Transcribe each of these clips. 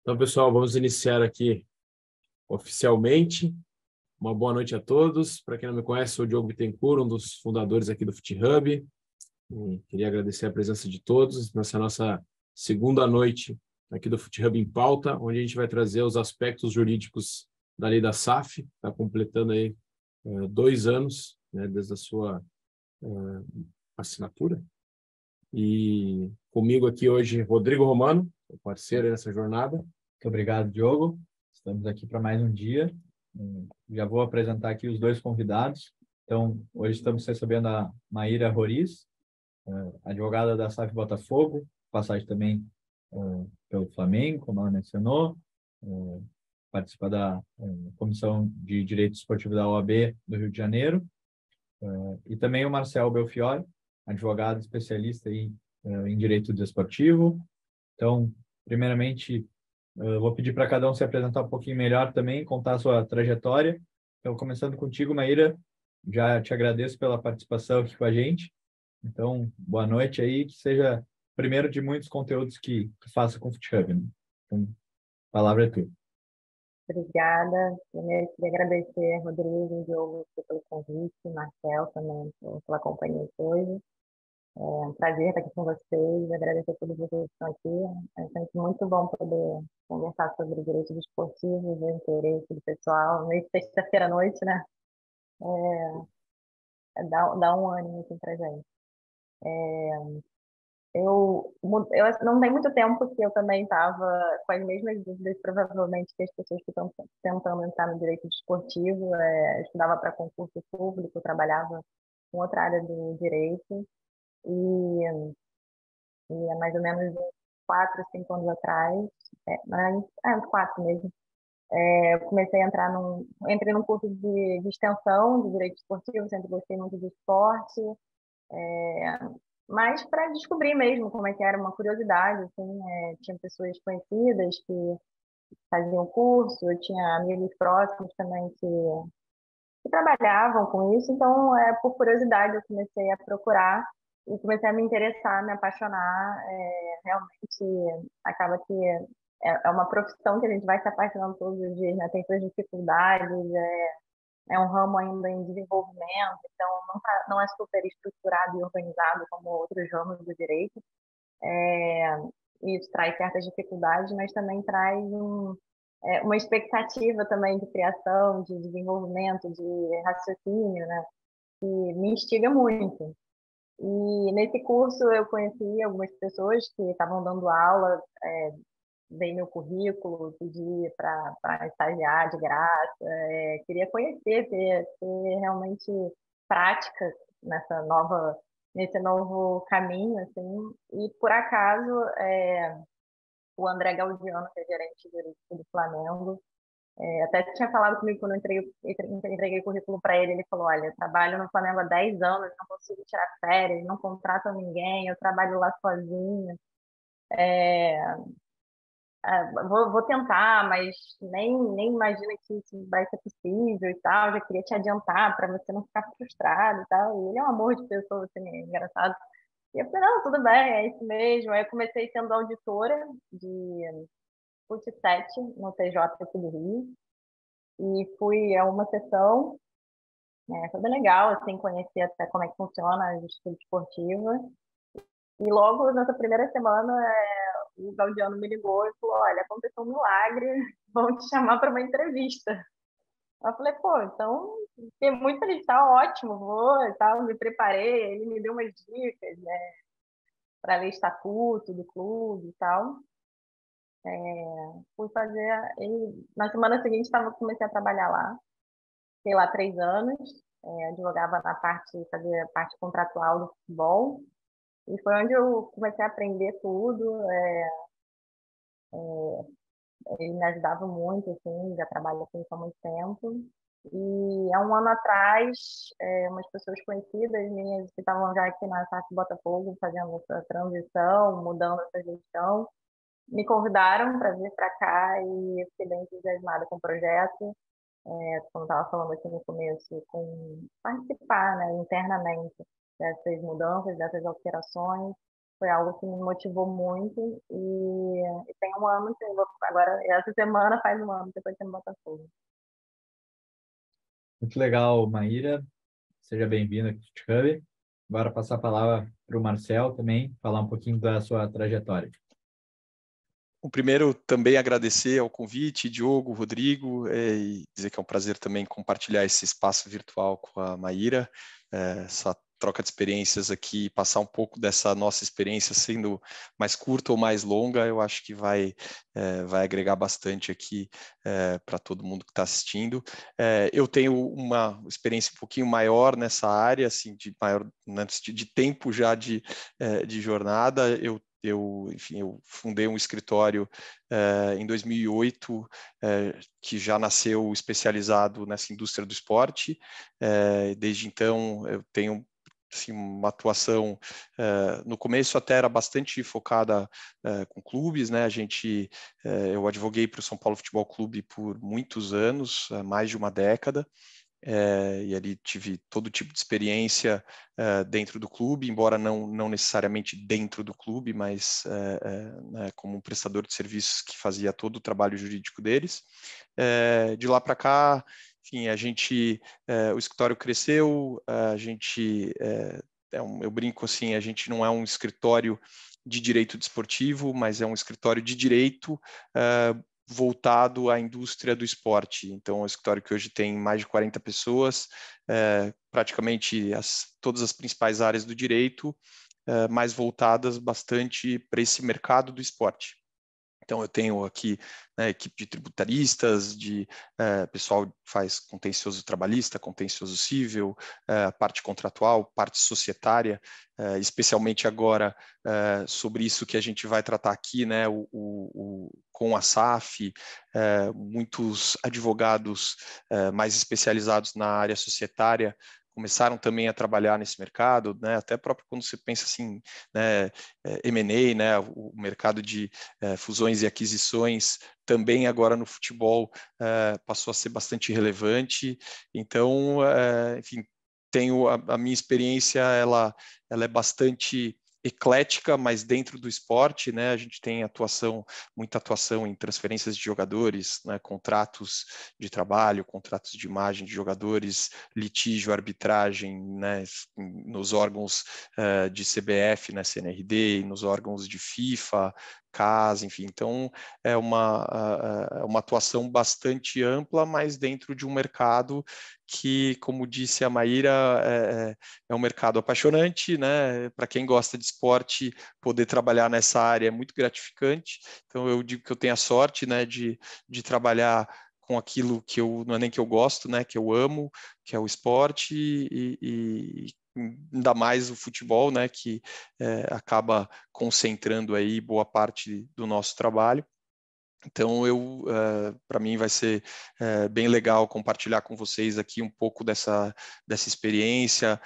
Então, pessoal, vamos iniciar aqui oficialmente. Uma boa noite a todos. Para quem não me conhece, sou o Diogo Bittencourt, um dos fundadores aqui do FootHub. Queria agradecer a presença de todos nessa nossa segunda noite aqui do FootHub em Pauta, onde a gente vai trazer os aspectos jurídicos da lei da SAF. Está completando aí 2 anos, né, desde a sua assinatura. E comigo aqui hoje, Rodrigo Romano, parceiro nessa jornada. Muito obrigado, Diogo. Estamos aqui para mais um dia. Já vou apresentar aqui os dois convidados. Então, hoje estamos recebendo a Maíra Roriz, advogada da SAF Botafogo, passagem também pelo Flamengo, como ela mencionou, participa da Comissão de Direito Esportivo da OAB do Rio de Janeiro, e também o Marcel Belfiore, advogado especialista em Direito Desportivo. Então, primeiramente, eu vou pedir para cada um se apresentar um pouquinho melhor também, contar a sua trajetória. Então, começando contigo, Maíra, já te agradeço pela participação aqui com a gente. Então, boa noite aí, que seja o primeiro de muitos conteúdos que faça com o FootHub, né? Então, a palavra é tua. Obrigada. Primeiro, queria agradecer, Rodrigo e Diogo, pelo convite, Marcel também pela companhia hoje. É um prazer estar aqui com vocês, agradecer a todos vocês que estão aqui. É sempre muito bom poder conversar sobre direito desportivo, ver o interesse do pessoal, meio que sexta-feira à noite, né? Dá um ânimo assim, pra gente. Eu não tem muito tempo que eu também estava com as mesmas dúvidas, provavelmente, que as pessoas que estão tentando entrar no direito desportivo. Eu estudava para concurso público, trabalhava com outra área do direito, e há mais ou menos uns 4, 5 anos atrás, uns 4 mesmo, eu comecei a entrei num curso de extensão de direito esportivo, sempre gostei muito de esporte, mas para descobrir mesmo como é que era, uma curiosidade, assim, tinha pessoas conhecidas que faziam curso, eu tinha amigos próximos também que trabalhavam com isso, então, por curiosidade, eu comecei a procurar e comecei a me interessar, me apaixonar. Realmente, acaba que é uma profissão que a gente vai se apaixonando todos os dias, né? Tem suas dificuldades, é um ramo ainda em desenvolvimento, então não é super estruturado e organizado como outros ramos do direito. Isso traz certas dificuldades, mas também traz uma expectativa também de criação, de desenvolvimento, de raciocínio, né? Que me instiga muito. E nesse curso eu conheci algumas pessoas que estavam dando aula, dei meu currículo, pedi para estagiar de graça, queria conhecer, ter realmente prática nesse novo caminho, assim. E por acaso, o André Gaudiano, que é gerente jurídico do Flamengo, até tinha falado comigo quando eu entreguei o currículo para ele. Ele falou: olha, eu trabalho no Flamengo há 10 anos, não consigo tirar férias, não contratam ninguém, eu trabalho lá sozinho. Vou tentar, mas nem imagina que isso vai ser possível e tal. Já queria te adiantar para você não ficar frustrado e tal. E ele é um amor de pessoa, assim, é engraçado. E eu falei: não, tudo bem, é isso mesmo. Aí eu comecei sendo auditora de Fut 7 no TJ aqui do Rio. E fui a uma sessão, foi bem legal, assim, conhecer até como é que funciona a justiça esportiva. E logo nessa primeira semana, o Gaudiano me ligou e falou: olha, aconteceu um milagre, vão te chamar para uma entrevista. Eu falei: pô, então, fiquei muito feliz, tá ótimo, vou e tal, me preparei. Ele me deu umas dicas, né, para ler estatuto do clube e tal. Fui fazer, e na semana seguinte comecei a trabalhar lá, fiquei lá 3 anos, advogava fazia a parte contratual do futebol, e foi onde eu comecei a aprender tudo. Ele me ajudava muito, assim, já trabalho com isso há muito tempo. E há um ano atrás, umas pessoas conhecidas minhas que estavam já aqui na SAF Botafogo, fazendo essa transição, mudando essa gestão, me convidaram para vir para cá, e eu fiquei bem entusiasmada com o projeto. Como estava falando aqui no começo, com participar, né, internamente dessas mudanças, dessas alterações. foi algo que me motivou muito e tem um ano, agora essa semana faz um ano que eu tô aqui no Botafogo. Muito legal, Maíra. Seja bem-vinda aqui ao Hub. Agora passar a palavra para o Marcel também, falar um pouquinho da sua trajetória. O primeiro, também agradecer ao convite, Diogo, Rodrigo, e dizer que é um prazer também compartilhar esse espaço virtual com a Maíra, essa troca de experiências aqui, passar um pouco dessa nossa experiência sendo mais curta ou mais longa, eu acho que vai agregar bastante aqui para todo mundo que está assistindo. Eu tenho uma experiência um pouquinho maior nessa área, assim, de tempo já de jornada. Enfim, eu fundei um escritório em 2008, que já nasceu especializado nessa indústria do esporte. Desde então, eu tenho assim, uma atuação, no começo até era bastante focada com clubes, né? Eu advoguei para o São Paulo Futebol Clube por muitos anos, mais de uma década. E ali tive todo tipo de experiência dentro do clube, embora não necessariamente dentro do clube, mas né, como um prestador de serviços que fazia todo o trabalho jurídico deles. De lá para cá, enfim, o escritório cresceu, eu brinco assim, a gente não é um escritório de direito desportivo, mas é um escritório de direito voltado à indústria do esporte. Então, é um escritório que hoje tem mais de 40 pessoas, praticamente todas as principais áreas do direito, mais voltadas bastante para esse mercado do esporte. Então, eu tenho aqui equipe de tributaristas, pessoal que faz contencioso trabalhista, contencioso civil, parte contratual, parte societária, especialmente agora sobre isso que a gente vai tratar aqui, né, com a SAF, muitos advogados mais especializados na área societária começaram também a trabalhar nesse mercado, né? Até próprio quando você pensa assim, né, M&A, né, o mercado de fusões e aquisições, também agora no futebol passou a ser bastante relevante. Então, enfim, tenho a minha experiência, ela é bastante eclética, mas dentro do esporte, né, a gente tem muita atuação em transferências de jogadores, né, contratos de trabalho, contratos de imagem de jogadores, litígio, arbitragem, né, nos órgãos de CBF, né, CNRD, nos órgãos de FIFA, CAS, enfim. Então, é uma atuação bastante ampla, mas dentro de um mercado que, como disse a Maíra, é um mercado apaixonante, né? Para quem gosta de esporte, poder trabalhar nessa área é muito gratificante. Então, eu digo que eu tenho a sorte, né, de trabalhar com aquilo que não é nem que eu gosto, né, que eu amo, que é o esporte e ainda mais o futebol, né, que acaba concentrando aí boa parte do nosso trabalho. Então, para mim vai ser bem legal compartilhar com vocês aqui um pouco dessa experiência,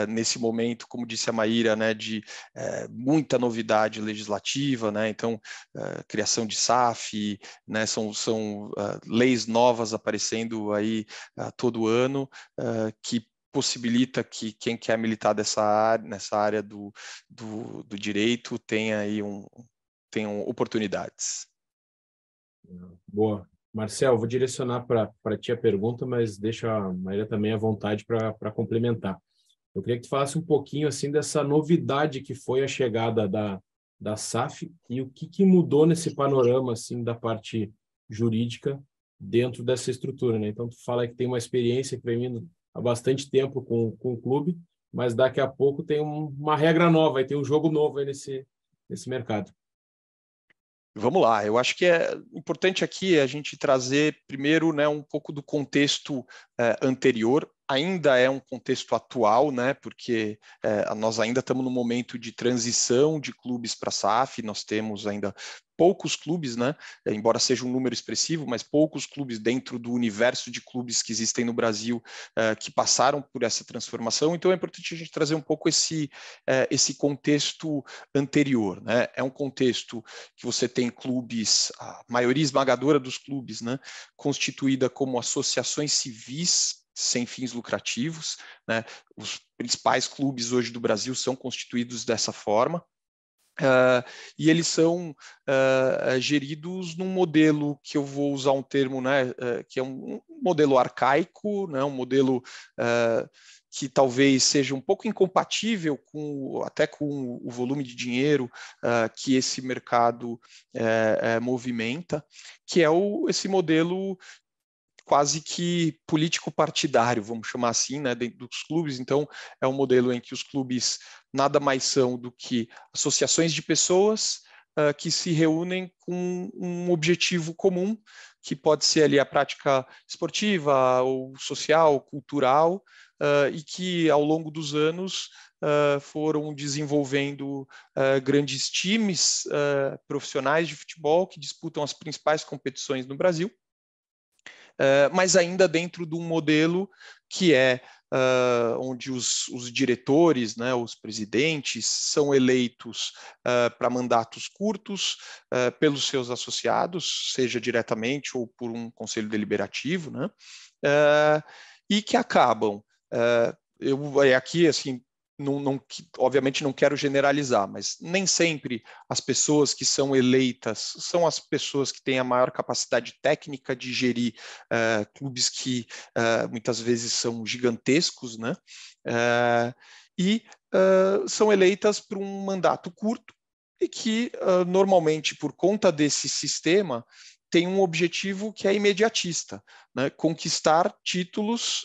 nesse momento, como disse a Maíra, né, de muita novidade legislativa, né, então, criação de SAF, né, são leis novas aparecendo aí todo ano, que possibilita que quem quer militar nessa área do direito tenha aí tenham oportunidades. Boa. Marcel, vou direcionar para ti a pergunta, mas deixa a Maíra também à vontade para complementar. Eu queria que tu falasse um pouquinho assim dessa novidade que foi a chegada da SAF e o que mudou nesse panorama assim da parte jurídica dentro dessa estrutura, né? Então, tu fala que tem uma experiência que vem vindo há bastante tempo com o clube, mas daqui a pouco tem uma regra nova, tem um jogo novo aí nesse mercado. Vamos lá, eu acho que é importante aqui a gente trazer primeiro, né, um pouco do contexto anterior. Ainda é um contexto atual, né, porque nós ainda estamos no momento de transição de clubes para a SAF, nós temos ainda poucos clubes, né, embora seja um número expressivo, mas poucos clubes dentro do universo de clubes que existem no Brasil que passaram por essa transformação. Então é importante a gente trazer um pouco esse contexto anterior, né? É um contexto que você tem clubes, a maioria esmagadora dos clubes, né, constituída como associações civis sem fins lucrativos, né? Os principais clubes hoje do Brasil são constituídos dessa forma. e eles são geridos num modelo que eu vou usar um termo, né, que é um modelo arcaico, né, um modelo que talvez seja um pouco incompatível até com o volume de dinheiro que esse mercado movimenta, que é esse modelo quase que político-partidário, vamos chamar assim, né, dentro dos clubes. Então, é um modelo em que os clubes nada mais são do que associações de pessoas que se reúnem com um objetivo comum, que pode ser ali a prática esportiva, ou social, cultural, e que ao longo dos anos foram desenvolvendo grandes times profissionais de futebol que disputam as principais competições no Brasil, mas ainda dentro de um modelo que é onde os diretores, né, os presidentes, são eleitos para mandatos curtos pelos seus associados, seja diretamente ou por um conselho deliberativo, né, e que acabam, aqui assim, obviamente não quero generalizar, mas nem sempre as pessoas que são eleitas são as pessoas que têm a maior capacidade técnica de gerir clubes que muitas vezes são gigantescos, né? E são eleitas por um mandato curto e que normalmente, por conta desse sistema, tem um objetivo que é imediatista, né? Conquistar títulos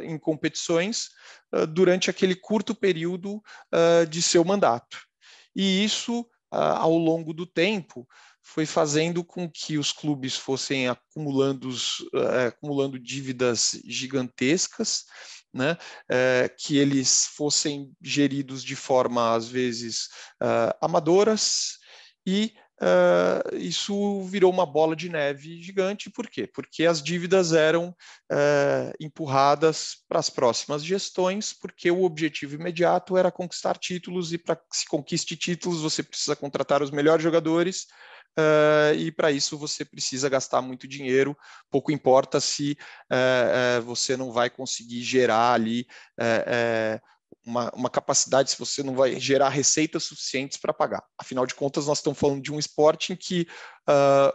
em competições durante aquele curto período de seu mandato. E isso, ao longo do tempo, foi fazendo com que os clubes fossem acumulando dívidas gigantescas, né, que eles fossem geridos de forma, às vezes, amadoras, e isso virou uma bola de neve gigante. Por quê? Porque as dívidas eram empurradas para as próximas gestões, porque o objetivo imediato era conquistar títulos, e para que se conquiste títulos você precisa contratar os melhores jogadores, e para isso você precisa gastar muito dinheiro, pouco importa se você não vai conseguir gerar ali uma capacidade, se você não vai gerar receitas suficientes para pagar. Afinal de contas, nós estamos falando de um esporte em que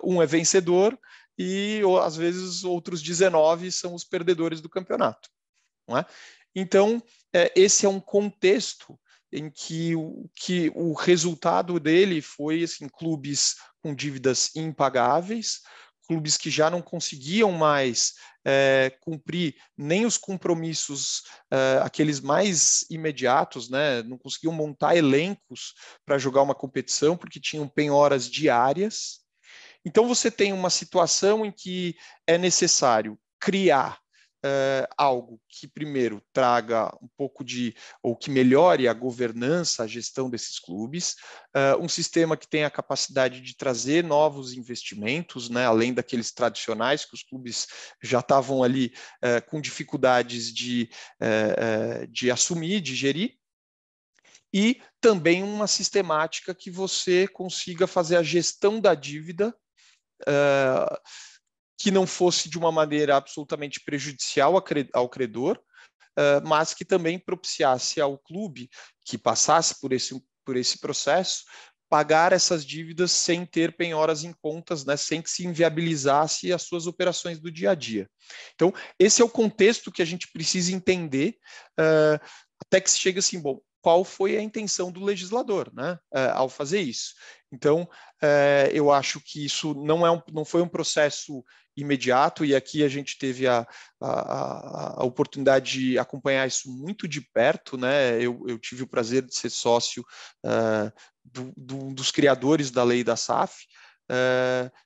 um é vencedor e, às vezes, outros 19 são os perdedores do campeonato, não é? Então, esse é um contexto em que o resultado dele foi assim, clubes com dívidas impagáveis, clubes que já não conseguiam mais cumprir nem os compromissos, aqueles mais imediatos, né? Não conseguiam montar elencos para jogar uma competição, porque tinham penhoras diárias. Então, você tem uma situação em que é necessário criar algo que, primeiro, traga um pouco ou que melhore a governança, a gestão desses clubes, um sistema que tenha a capacidade de trazer novos investimentos, né, além daqueles tradicionais que os clubes já estavam ali com dificuldades de assumir, de gerir, e também uma sistemática que você consiga fazer a gestão da dívida que não fosse de uma maneira absolutamente prejudicial ao credor, mas que também propiciasse ao clube que passasse por esse processo pagar essas dívidas sem ter penhoras em contas, né, sem que se inviabilizasse as suas operações do dia a dia. Então, esse é o contexto que a gente precisa entender, até que se chegue assim, bom, qual foi a intenção do legislador, né, ao fazer isso. Então, eu acho que isso não foi um processo imediato, e aqui a gente teve a oportunidade de acompanhar isso muito de perto, né? Eu tive o prazer de ser sócio dos criadores da lei da SAF,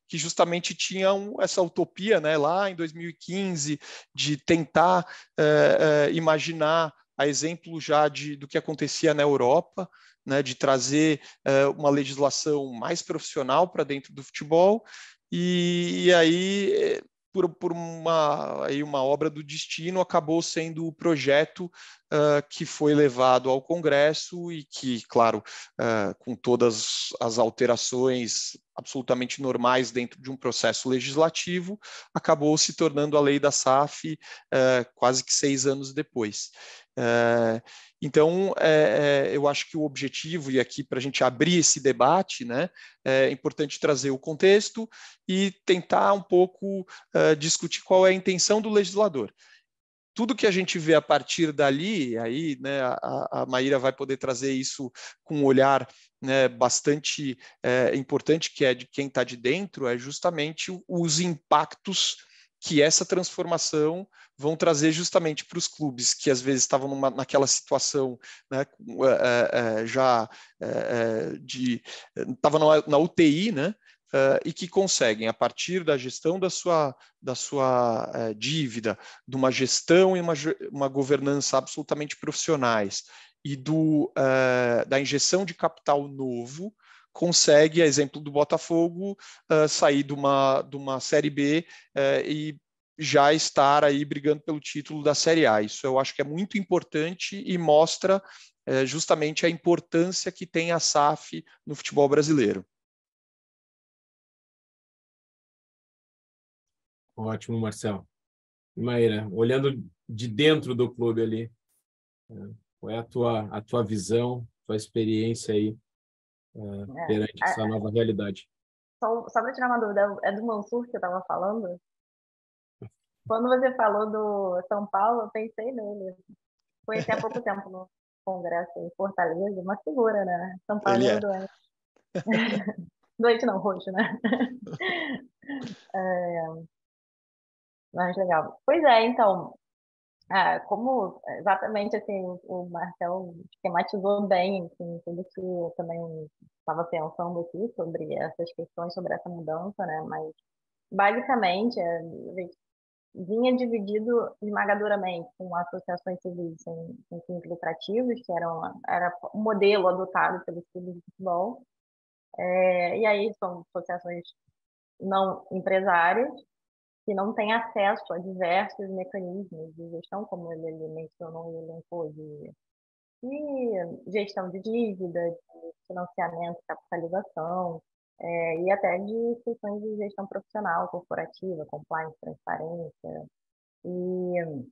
que justamente tinham essa utopia, né, lá em 2015, de tentar imaginar, a exemplo já do que acontecia na Europa, né, de trazer uma legislação mais profissional para dentro do futebol, e aí, por uma obra do destino, acabou sendo o projeto que foi levado ao Congresso e que, claro, com todas as alterações absolutamente normais dentro de um processo legislativo, acabou se tornando a lei da SAF quase que 6 anos depois. Então, eu acho que o objetivo, e aqui para a gente abrir esse debate, né, é importante trazer o contexto e tentar um pouco discutir qual é a intenção do legislador. Tudo que a gente vê a partir dali, aí, né, a Maíra vai poder trazer isso com um olhar, né, bastante importante, que é de quem está de dentro, é justamente os impactos que essa transformação vão trazer justamente para os clubes que às vezes estavam naquela situação, né, já estava na UTI, né, e que conseguem, a partir da gestão da sua dívida, de uma gestão e uma governança absolutamente profissionais e da injeção de capital novo, consegue, a exemplo do Botafogo, sair de uma Série B e já estar aí brigando pelo título da Série A. Isso eu acho que é muito importante e mostra justamente a importância que tem a SAF no futebol brasileiro. Ótimo, Marcelo. Maíra, olhando de dentro do clube ali, qual é a tua visão, tua experiência aí perante essa nova realidade? Só para tirar uma dúvida, é do Mansur que eu estava falando? Quando você falou do São Paulo, eu pensei nele. Conheci há pouco tempo no Congresso em Fortaleza, uma figura, né? São Paulo Ele é doente. Doente não, roxo, né? Mas legal. Pois é, então, como exatamente assim, o Marcel esquematizou bem assim, tudo que eu também estava pensando aqui sobre essas questões, sobre essa mudança, né? Mas basicamente vinha dividido esmagadoramente com associações civis sem fins lucrativos, que era o modelo adotado pelos clubes de futebol. E aí são associações não empresárias, que não têm acesso a diversos mecanismos de gestão, como ele mencionou e elencou, de gestão de dívida, de financiamento, capitalização, e até de questões de gestão profissional, corporativa, compliance, transparência. E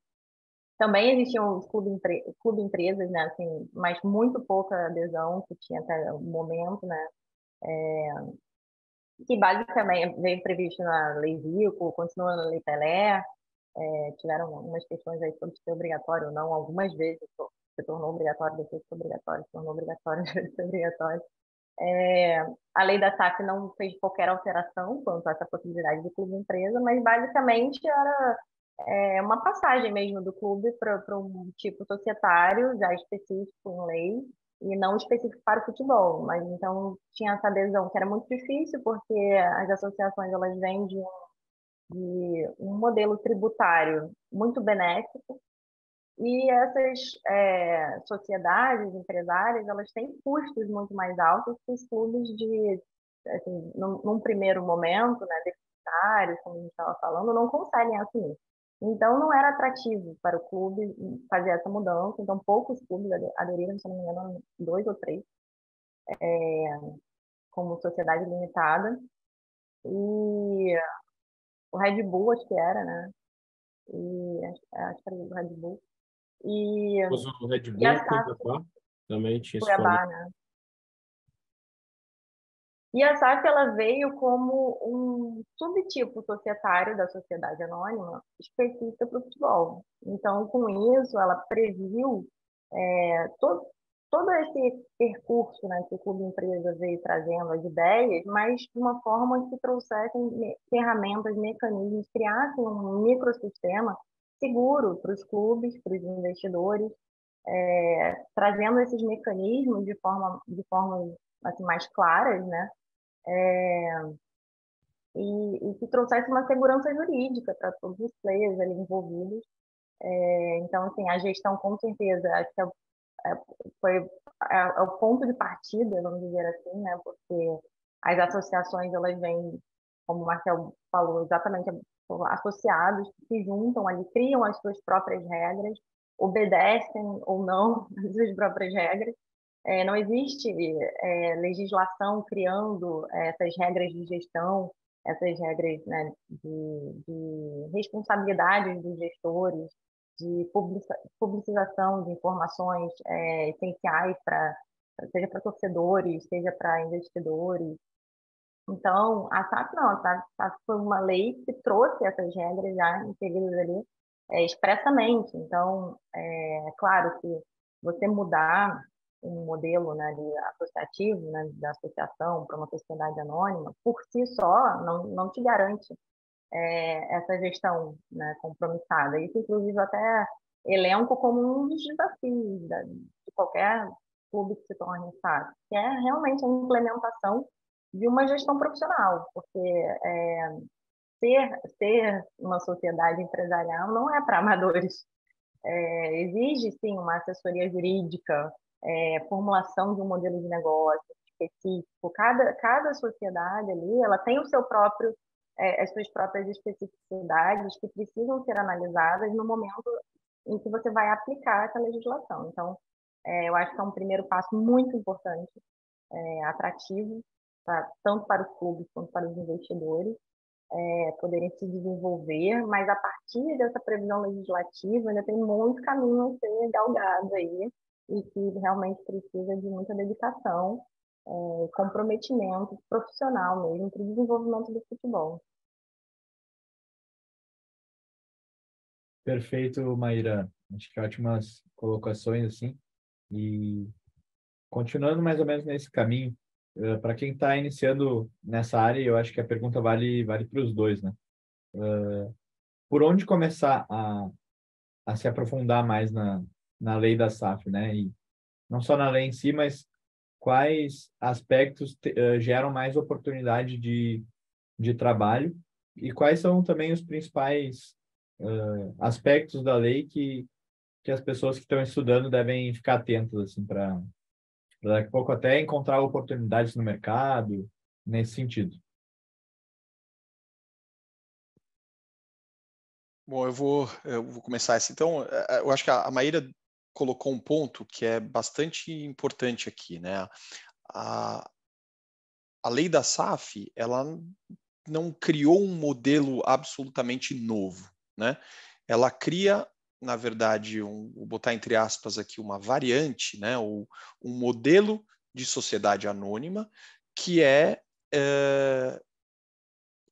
também existiam os clube empresas, né, assim, mas muito pouca adesão que tinha até o momento, né, que basicamente veio previsto na Lei Zico, continua na Lei Pelé, tiveram algumas questões aí sobre ser obrigatório ou não, algumas vezes se tornou obrigatório, depois foi obrigatório, se tornou obrigatório, depois foi obrigatório. A lei da SAF não fez qualquer alteração quanto a essa possibilidade de clube empresa, mas basicamente era uma passagem mesmo do clube para um tipo societário, já específico em lei, e não específico para o futebol. Mas então tinha essa adesão que era muito difícil, porque as associações elas vêm de um modelo tributário muito benéfico, e essas sociedades empresárias elas têm custos muito mais altos que os clubes assim, num primeiro momento, né, deficitários, como a gente estava falando, não conseguem assumir. Então, não era atrativo para o clube fazer essa mudança. Então, poucos clubes aderiram, se não me engano, 2 ou 3, como sociedade limitada. E o Red Bull, acho que era, né? E acho que era o Red Bull. E O Red e a Bull, SAF, Cuiabá, também tinha esse problema. Cuiabá, né? E a SAF ela veio como um subtipo societário da sociedade anônima específica para o futebol. Então, com isso, ela previu todo esse percurso, né, que o Clube Empresa veio trazendo as ideias, mas de uma forma que trouxessem ferramentas, mecanismos, criassem um microsistema seguro para os clubes, para os investidores, trazendo esses mecanismos de forma assim, mais claras, né? E que trouxesse uma segurança jurídica para todos os players ali envolvidos. Então, assim, a gestão, com certeza, acho que foi o ponto de partida, vamos dizer assim, né? Porque as associações, elas vêm, como o Marcel falou, exatamente associados, que se juntam ali, criam as suas próprias regras, obedecem ou não às suas próprias regras. Não existe legislação criando essas regras de gestão, essas regras, né, de responsabilidades dos gestores, de publicização de informações essenciais seja para torcedores, seja para investidores. Então, a SAF não, a SAF foi uma lei que trouxe essas regras já inseridas ali expressamente. Então, é claro que você mudar um modelo, né, de associativo, né, da associação para uma sociedade anônima, por si só, não te garante essa gestão, né, compromissada. Isso, inclusive, eu até elenco como um dos desafios de qualquer clube que se torne SAF, que é realmente a implementação de uma gestão profissional, porque ser uma sociedade empresarial não é para amadores. Exige, sim, uma assessoria jurídica, formulação de um modelo de negócio específico. Cada sociedade ali, ela tem o seu próprio, as suas próprias especificidades que precisam ser analisadas no momento em que você vai aplicar essa legislação. Então, eu acho que é um primeiro passo muito importante, atrativo, tanto para os clubes quanto para os investidores, poderem se desenvolver, mas a partir dessa previsão legislativa ainda tem muito caminho a ser galgado aí, e que realmente precisa de muita dedicação, comprometimento profissional mesmo para o desenvolvimento do futebol. Perfeito, Maíra. Acho que ótimas colocações, assim. E continuando mais ou menos nesse caminho, para quem está iniciando nessa área, eu acho que a pergunta vale para os dois, né? Por onde começar a se aprofundar mais na lei da SAF, né? E não só na lei em si, mas quais aspectos geram mais oportunidade de trabalho e quais são também os principais aspectos da lei que as pessoas que estão estudando devem ficar atentas, assim, para daqui a pouco até encontrar oportunidades no mercado, nesse sentido. Bom, eu vou começar essa. Então, eu acho que a Maíra colocou um ponto que é bastante importante aqui, né? A lei da SAF, ela não criou um modelo absolutamente novo, né? Ela cria, na verdade, vou botar entre aspas aqui, uma variante, né? Um modelo de sociedade anônima que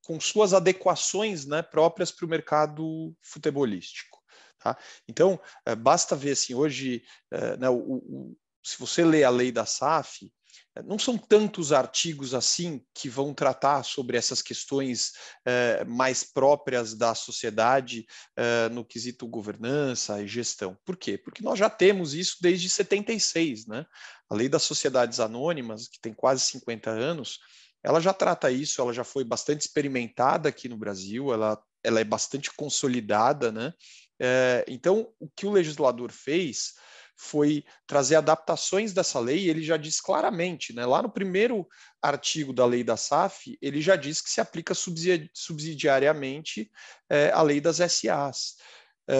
com suas adequações, né, próprias para o mercado futebolístico. Tá? Então, basta ver assim, hoje, né, se você lê a lei da SAF, não são tantos artigos assim que vão tratar sobre essas questões mais próprias da sociedade no quesito governança e gestão. Por quê? Porque nós já temos isso desde 76, né? A lei das sociedades anônimas, que tem quase 50 anos, ela já trata isso, ela já foi bastante experimentada aqui no Brasil, ela é bastante consolidada, né? Então, o que o legislador fez foi trazer adaptações dessa lei, e ele já diz claramente, né? Lá no primeiro artigo da lei da SAF, ele já diz que se aplica subsidiariamente a lei das SAs.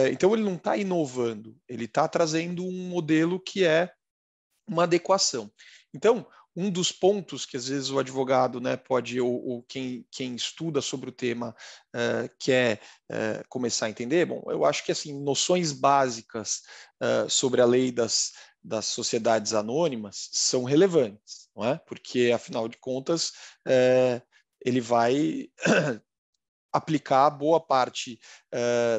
Então, ele não está inovando, ele está trazendo um modelo que é uma adequação. Então, um dos pontos que às vezes o advogado, né, pode, ou quem estuda sobre o tema quer começar a entender, bom, eu acho que assim, noções básicas sobre a lei das sociedades anônimas são relevantes, não é? Porque, afinal de contas, ele vai aplicar boa parte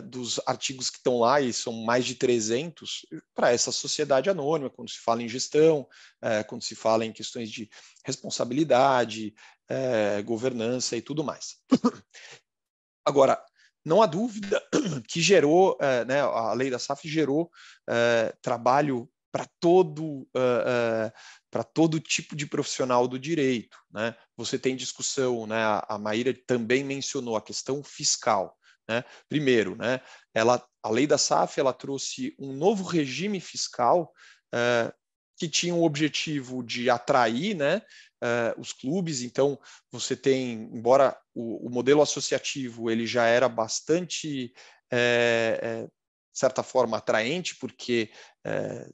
dos artigos que estão lá, e são mais de 300, para essa sociedade anônima, quando se fala em gestão, quando se fala em questões de responsabilidade, governança e tudo mais. Agora, não há dúvida que gerou, né, a lei da SAF gerou trabalho para todo tipo de profissional do direito, né? Você tem discussão, né? A Maíra também mencionou a questão fiscal, né? Primeiro, né? A lei da SAF ela trouxe um novo regime fiscal que tinha o objetivo de atrair, né, os clubes. Então, você tem, embora o modelo associativo ele já era bastante certa forma, atraente, porque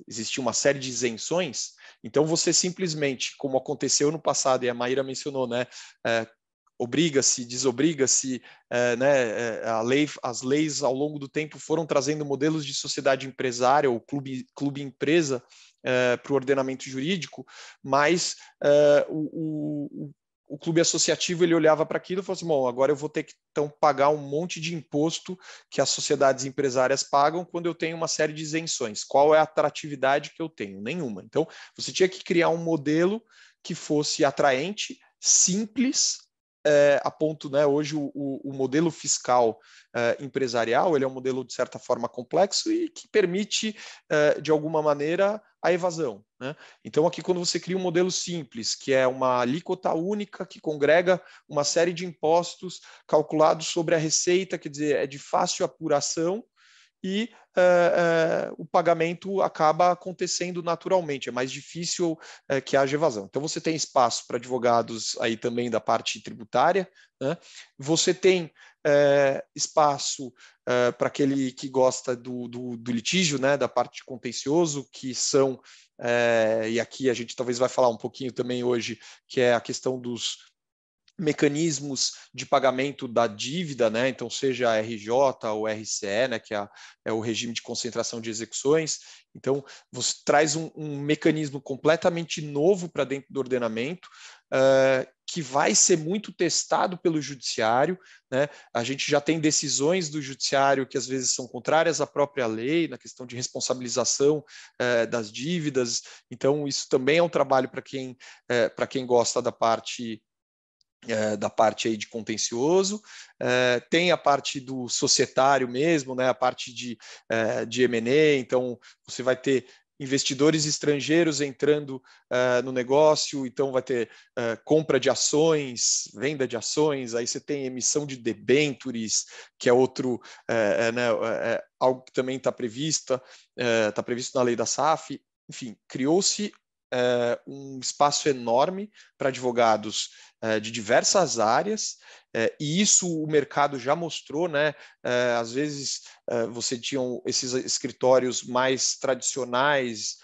existia uma série de isenções. Então, você simplesmente, como aconteceu no passado, e a Maíra mencionou, né, obriga-se, desobriga-se, né, as leis ao longo do tempo foram trazendo modelos de sociedade empresária ou clube-empresa para o ordenamento jurídico, mas o clube associativo ele olhava para aquilo e falou assim, bom, agora eu vou ter que então pagar um monte de imposto que as sociedades empresárias pagam quando eu tenho uma série de isenções. Qual é a atratividade que eu tenho? Nenhuma. Então, você tinha que criar um modelo que fosse atraente, simples, a ponto, né, hoje o modelo fiscal empresarial ele é um modelo de certa forma complexo e que permite de alguma maneira a evasão, né? Então aqui quando você cria um modelo simples, que é uma alíquota única que congrega uma série de impostos calculados sobre a receita, quer dizer, é de fácil apuração e o pagamento acaba acontecendo naturalmente, é mais difícil que haja evasão. Então, você tem espaço para advogados aí também da parte tributária, né? Você tem espaço para aquele que gosta do litígio, né? Da parte de contencioso, que são, e aqui a gente talvez vai falar um pouquinho também hoje, que é a questão dos mecanismos de pagamento da dívida, né? Então, seja a RJ ou RCE, né? Que é o regime de concentração de execuções. Então, você traz um mecanismo completamente novo para dentro do ordenamento, que vai ser muito testado pelo judiciário, né? A gente já tem decisões do judiciário que às vezes são contrárias à própria lei, na questão de responsabilização das dívidas. Então, isso também é um trabalho para quem gosta da parte aí de contencioso, tem a parte do societário mesmo, né, a parte de M&A, então você vai ter investidores estrangeiros entrando no negócio, então vai ter compra de ações, venda de ações, aí você tem emissão de debêntures, que é outro, né, algo que também está previsto na lei da SAF. Enfim, criou-se um espaço enorme para advogados de diversas áreas, e isso o mercado já mostrou, né? Às vezes você tinha esses escritórios mais tradicionais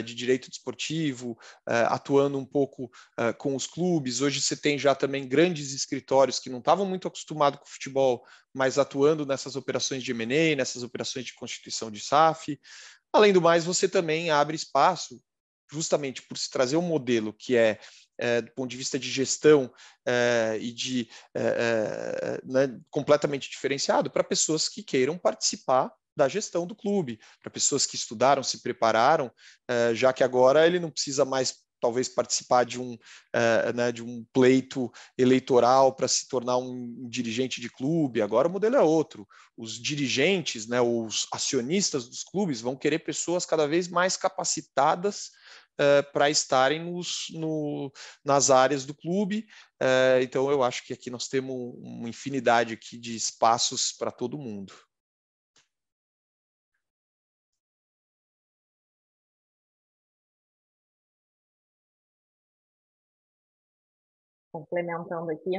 de direito desportivo, atuando um pouco com os clubes. Hoje você tem já também grandes escritórios que não estavam muito acostumados com o futebol, mas atuando nessas operações de M&A, nessas operações de constituição de SAF. Além do mais, você também abre espaço, justamente por se trazer um modelo que do ponto de vista de gestão e de né, completamente diferenciado para pessoas que queiram participar da gestão do clube, para pessoas que estudaram, se prepararam, já que agora ele não precisa mais talvez participar de um pleito eleitoral para se tornar um dirigente de clube. Agora o modelo é outro. Os dirigentes, né, os acionistas dos clubes vão querer pessoas cada vez mais capacitadas para estarem nas áreas do clube. Então, eu acho que aqui nós temos uma infinidade aqui de espaços para todo mundo. Complementando aqui,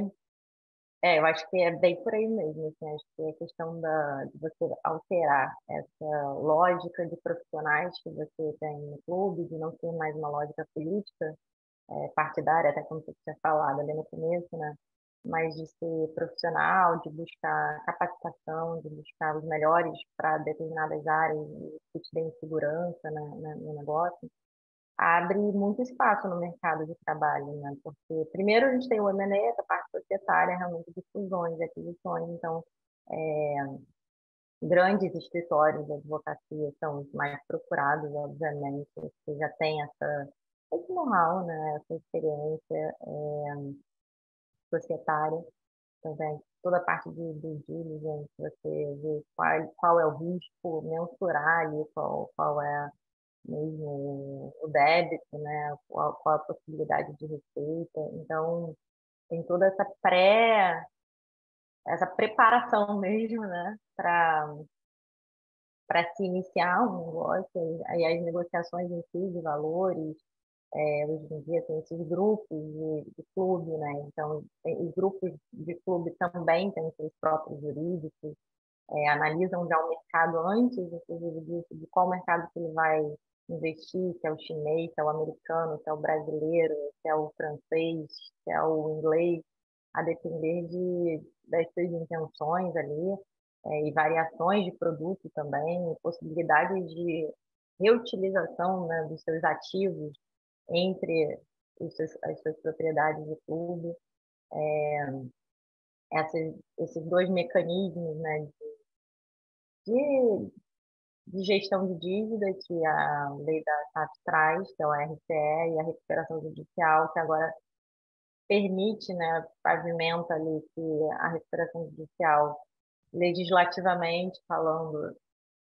eu acho que é bem por aí mesmo, assim, acho que a questão de você alterar essa lógica de profissionais que você tem no clube, de não ser mais uma lógica política, partidária, até como você tinha falado ali no começo, né? Mas de ser profissional, de buscar capacitação, de buscar os melhores para determinadas áreas que te deem segurança, né, no negócio, abre muito espaço no mercado de trabalho, né? Porque primeiro a gente tem o M&A, essa parte societária, realmente de fusões, de aquisições, então grandes escritórios de advocacia são os mais procurados, obviamente, que já tem esse know-how, né? Essa experiência societária também. Toda a parte de diligence, você vê qual é o risco, mensurar ali qual é mesmo o débito, né? Qual a possibilidade de receita. Então, tem toda essa preparação mesmo, né? Para se iniciar um negócio, aí as negociações em si de valores, hoje em dia tem esses grupos de clube, né? Então, os grupos de clube também têm seus próprios jurídicos, analisam já o mercado antes, inclusive, de qual mercado que ele vai investir, se é o chinês, se é o americano, se é o brasileiro, se é o francês, se é o inglês, a depender das suas intenções ali, e variações de produto também, possibilidades de reutilização, né, dos seus ativos entre as suas propriedades de clube. Esses dois mecanismos, né, de, de gestão de dívida que a lei da SAF traz, que é o RCE, e a recuperação judicial, que agora permite, né, pavimenta ali que a recuperação judicial, legislativamente falando,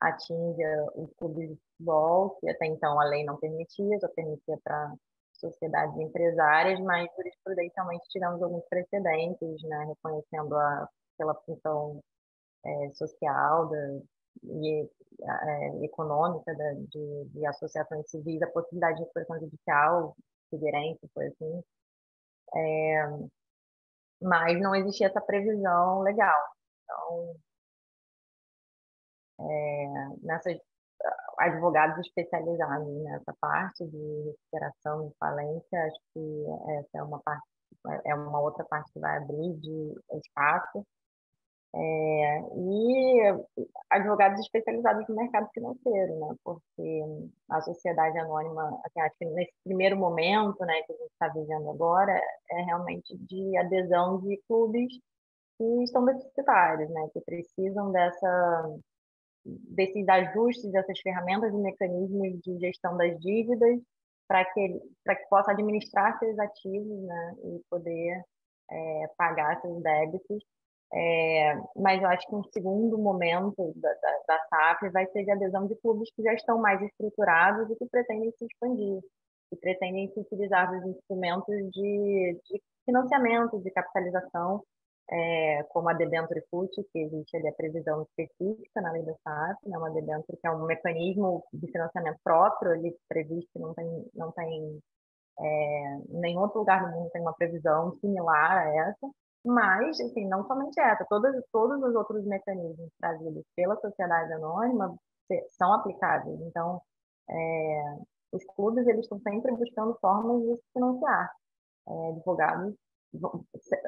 atinja os clubes de futebol, que até então a lei não permitia, só permitia para sociedades empresárias, mas jurisprudencialmente tivemos alguns precedentes, né, reconhecendo pela função social e econômica de associações civis a possibilidade de recuperação judicial, Figueirense foi assim, mas não existia essa previsão legal. Então, nessas advogados especializados nessa parte de recuperação de falência, acho que essa é uma outra parte que vai abrir de espaço. E advogados especializados no mercado financeiro, né? Porque a sociedade anônima, assim, acho que nesse primeiro momento, né, que a gente está vivendo agora, é realmente de adesão de clubes que estão deficitários, né, que precisam desses ajustes, dessas ferramentas e mecanismos de gestão das dívidas para que possa administrar seus ativos, né, e poder pagar seus débitos. Mas eu acho que um segundo momento da SAF vai ser de adesão de clubes que já estão mais estruturados e que pretendem se expandir, que pretendem se utilizar dos instrumentos de financiamento, de capitalização, como a debênture FUT, que existe ali a previsão específica na lei da SAF, né, uma debênture que é um mecanismo de financiamento próprio, ali previsto, não tem em nenhum outro lugar do mundo tem uma previsão similar a essa, mas, assim, não somente essa, todos os outros mecanismos trazidos pela sociedade anônima são aplicáveis. Então, os clubes eles estão sempre buscando formas de se financiar.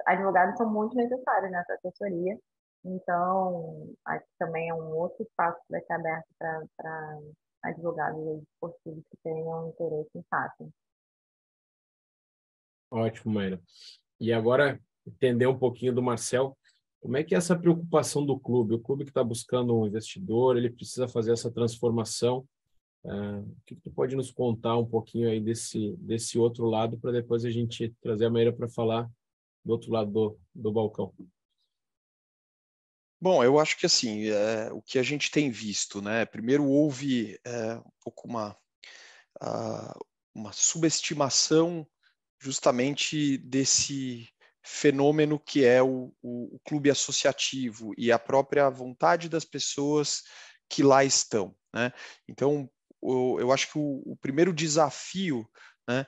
Advogados são muito necessários nessa assessoria, então, acho que também é um outro espaço que vai ser aberto para advogados esportivos que tenham interesse em SAF. Ótimo, Maíra. E agora, entender um pouquinho do Marcel, como é que é essa preocupação do clube? O clube que está buscando um investidor, ele precisa fazer essa transformação. O que tu pode nos contar um pouquinho aí desse outro lado, para depois a gente trazer a Maíra para falar do outro lado do balcão? Bom, eu acho que assim, o que a gente tem visto, né? Primeiro houve um pouco uma subestimação justamente desse fenômeno que é o clube associativo e a própria vontade das pessoas que lá estão, né? Então, eu acho que o primeiro desafio, né,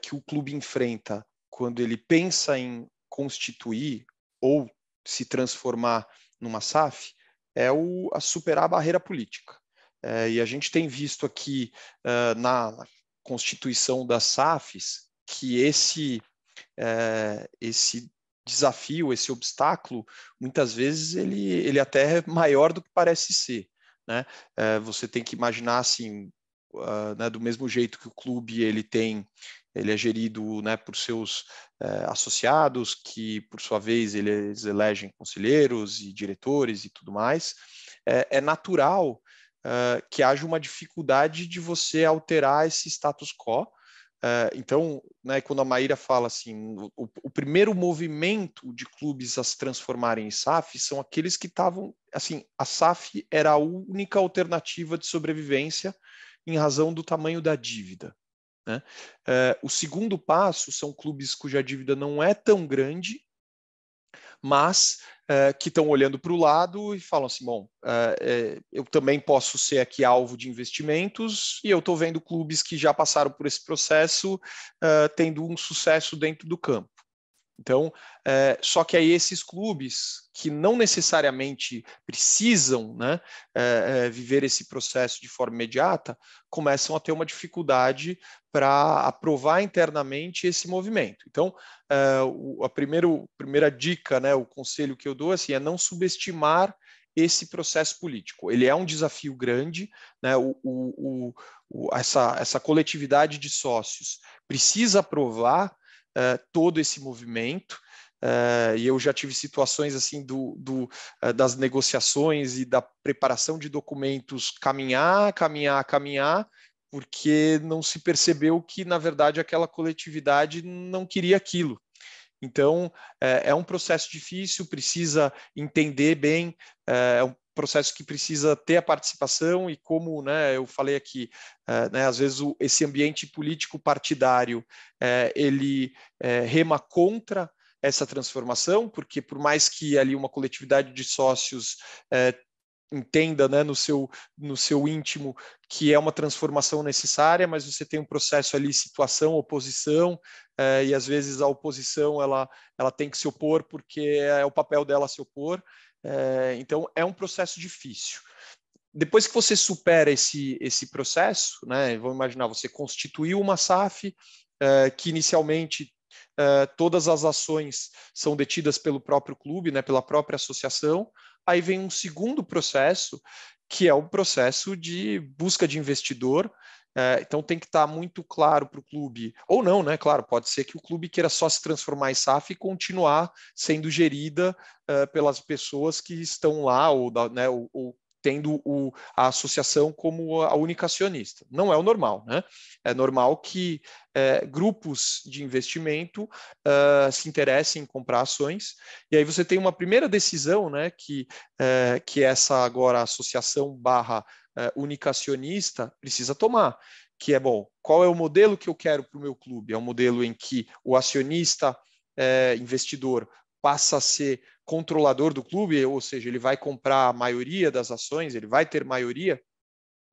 que o clube enfrenta quando ele pensa em constituir ou se transformar numa SAF é a superar a barreira política. E a gente tem visto aqui na constituição das SAFs que esse desafio, esse obstáculo, muitas vezes ele até é maior do que parece ser, né? Você tem que imaginar assim, né, do mesmo jeito que o clube ele é gerido, né, por seus associados, que por sua vez eles elegem conselheiros e diretores e tudo mais. É natural que haja uma dificuldade de você alterar esse status quo. Então, né, quando a Maíra fala assim, o primeiro movimento de clubes a se transformarem em SAF são aqueles que estavam, assim, a SAF era a única alternativa de sobrevivência em razão do tamanho da dívida, né? O segundo passo são clubes cuja dívida não é tão grande, mas que estão olhando para o lado e falam assim, bom, eu também posso ser aqui alvo de investimentos e eu estou vendo clubes que já passaram por esse processo tendo um sucesso dentro do campo. Então, só que aí esses clubes que não necessariamente precisam, né, viver esse processo de forma imediata, começam a ter uma dificuldade para aprovar internamente esse movimento. Então, a primeira dica, né, o conselho que eu dou assim, é não subestimar esse processo político. Ele é um desafio grande, né, essa coletividade de sócios precisa aprovar todo esse movimento, e eu já tive situações assim das negociações e da preparação de documentos caminhar, porque não se percebeu que, na verdade, aquela coletividade não queria aquilo. Então, é um processo difícil, precisa entender bem, é um processo que precisa ter a participação e como, né, eu falei aqui, né, às vezes esse ambiente político partidário, ele rema contra essa transformação, porque por mais que ali uma coletividade de sócios entenda, né, no seu íntimo que é uma transformação necessária, mas você tem um processo ali, situação, oposição, e às vezes a oposição ela tem que se opor porque é o papel dela se opor, então é um processo difícil. Depois que você supera esse processo, né, vamos imaginar, você constituiu uma SAF, que inicialmente todas as ações são detidas pelo próprio clube, né, pela própria associação. Aí vem um segundo processo, que é o processo de busca de investidor. Então tem que estar muito claro para o clube, ou não, né? Claro, pode ser que o clube queira só se transformar em SAF e continuar sendo gerida pelas pessoas que estão lá, né, ou tendo a associação como a única acionista. Não é o normal, né? É normal que grupos de investimento se interessem em comprar ações, e aí você tem uma primeira decisão, né, que essa agora associação barra única acionista precisa tomar, que é, bom, qual é o modelo que eu quero para o meu clube? É um modelo em que o acionista investidor passa a ser controlador do clube, ou seja, ele vai comprar a maioria das ações, ele vai ter maioria,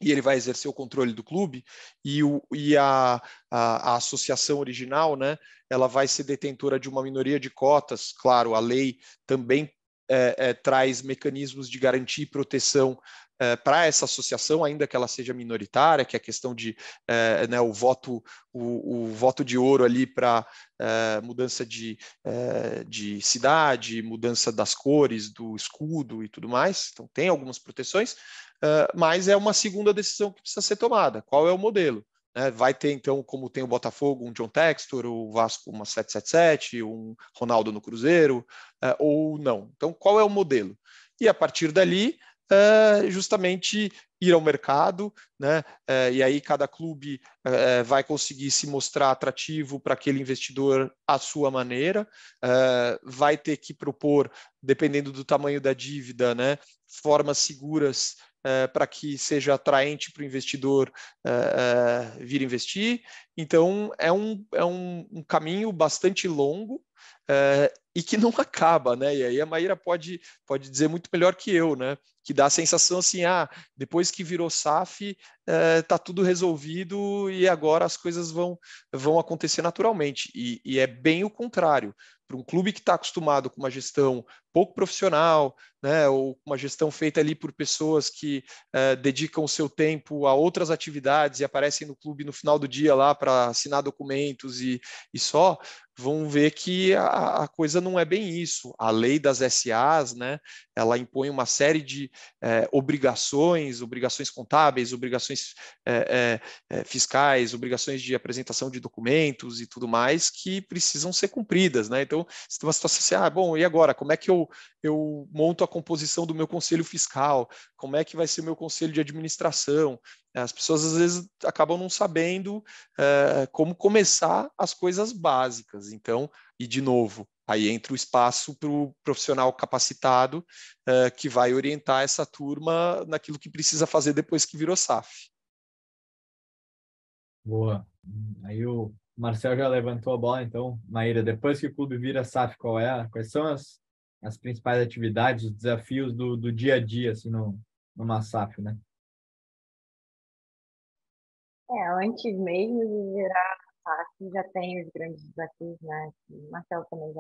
e ele vai exercer o controle do clube, e a associação original, né, ela vai ser detentora de uma minoria de cotas. Claro, a lei também traz mecanismos de garantia e proteção para essa associação, ainda que ela seja minoritária, que é a questão de né, o voto de ouro ali para mudança de cidade, mudança das cores do escudo e tudo mais. Então tem algumas proteções, mas é uma segunda decisão que precisa ser tomada. Qual é o modelo? Vai ter, então, como tem o Botafogo, um John Textor, o Vasco uma 777, um Ronaldo no Cruzeiro, ou não. Então, qual é o modelo? E a partir dali, justamente ir ao mercado, né? E aí cada clube vai conseguir se mostrar atrativo para aquele investidor à sua maneira, vai ter que propor, dependendo do tamanho da dívida, né, formas seguras para que seja atraente para o investidor vir investir. Então, é um caminho bastante longo e que não acaba, né? E aí a Maíra pode dizer muito melhor que eu, né? Que dá a sensação assim, depois que virou SAF, tá tudo resolvido e agora as coisas vão acontecer naturalmente. E é bem o contrário. Para um clube que está acostumado com uma gestão pouco profissional, né, ou uma gestão feita ali por pessoas que dedicam o seu tempo a outras atividades e aparecem no clube no final do dia lá para assinar documentos e só, vão ver que a coisa não é bem isso. A lei das SAs, né, ela impõe uma série de obrigações contábeis, obrigações fiscais, obrigações de apresentação de documentos e tudo mais que precisam ser cumpridas, né? Então, se tem uma situação assim, bom, e agora? Como é que eu monto a composição do meu conselho fiscal? Como é que vai ser o meu conselho de administração? As pessoas às vezes acabam não sabendo como começar as coisas básicas. Então, e de novo, aí entra o espaço para o profissional capacitado que vai orientar essa turma naquilo que precisa fazer depois que virou SAF. Boa. Aí o Marcel já levantou a bola, então, Maíra, depois que o clube vira SAF, quais são as principais atividades, os desafios do dia a dia, assim, numa SAF, né? Antes mesmo de virar SAF já tem os grandes desafios, né? O Marcelo também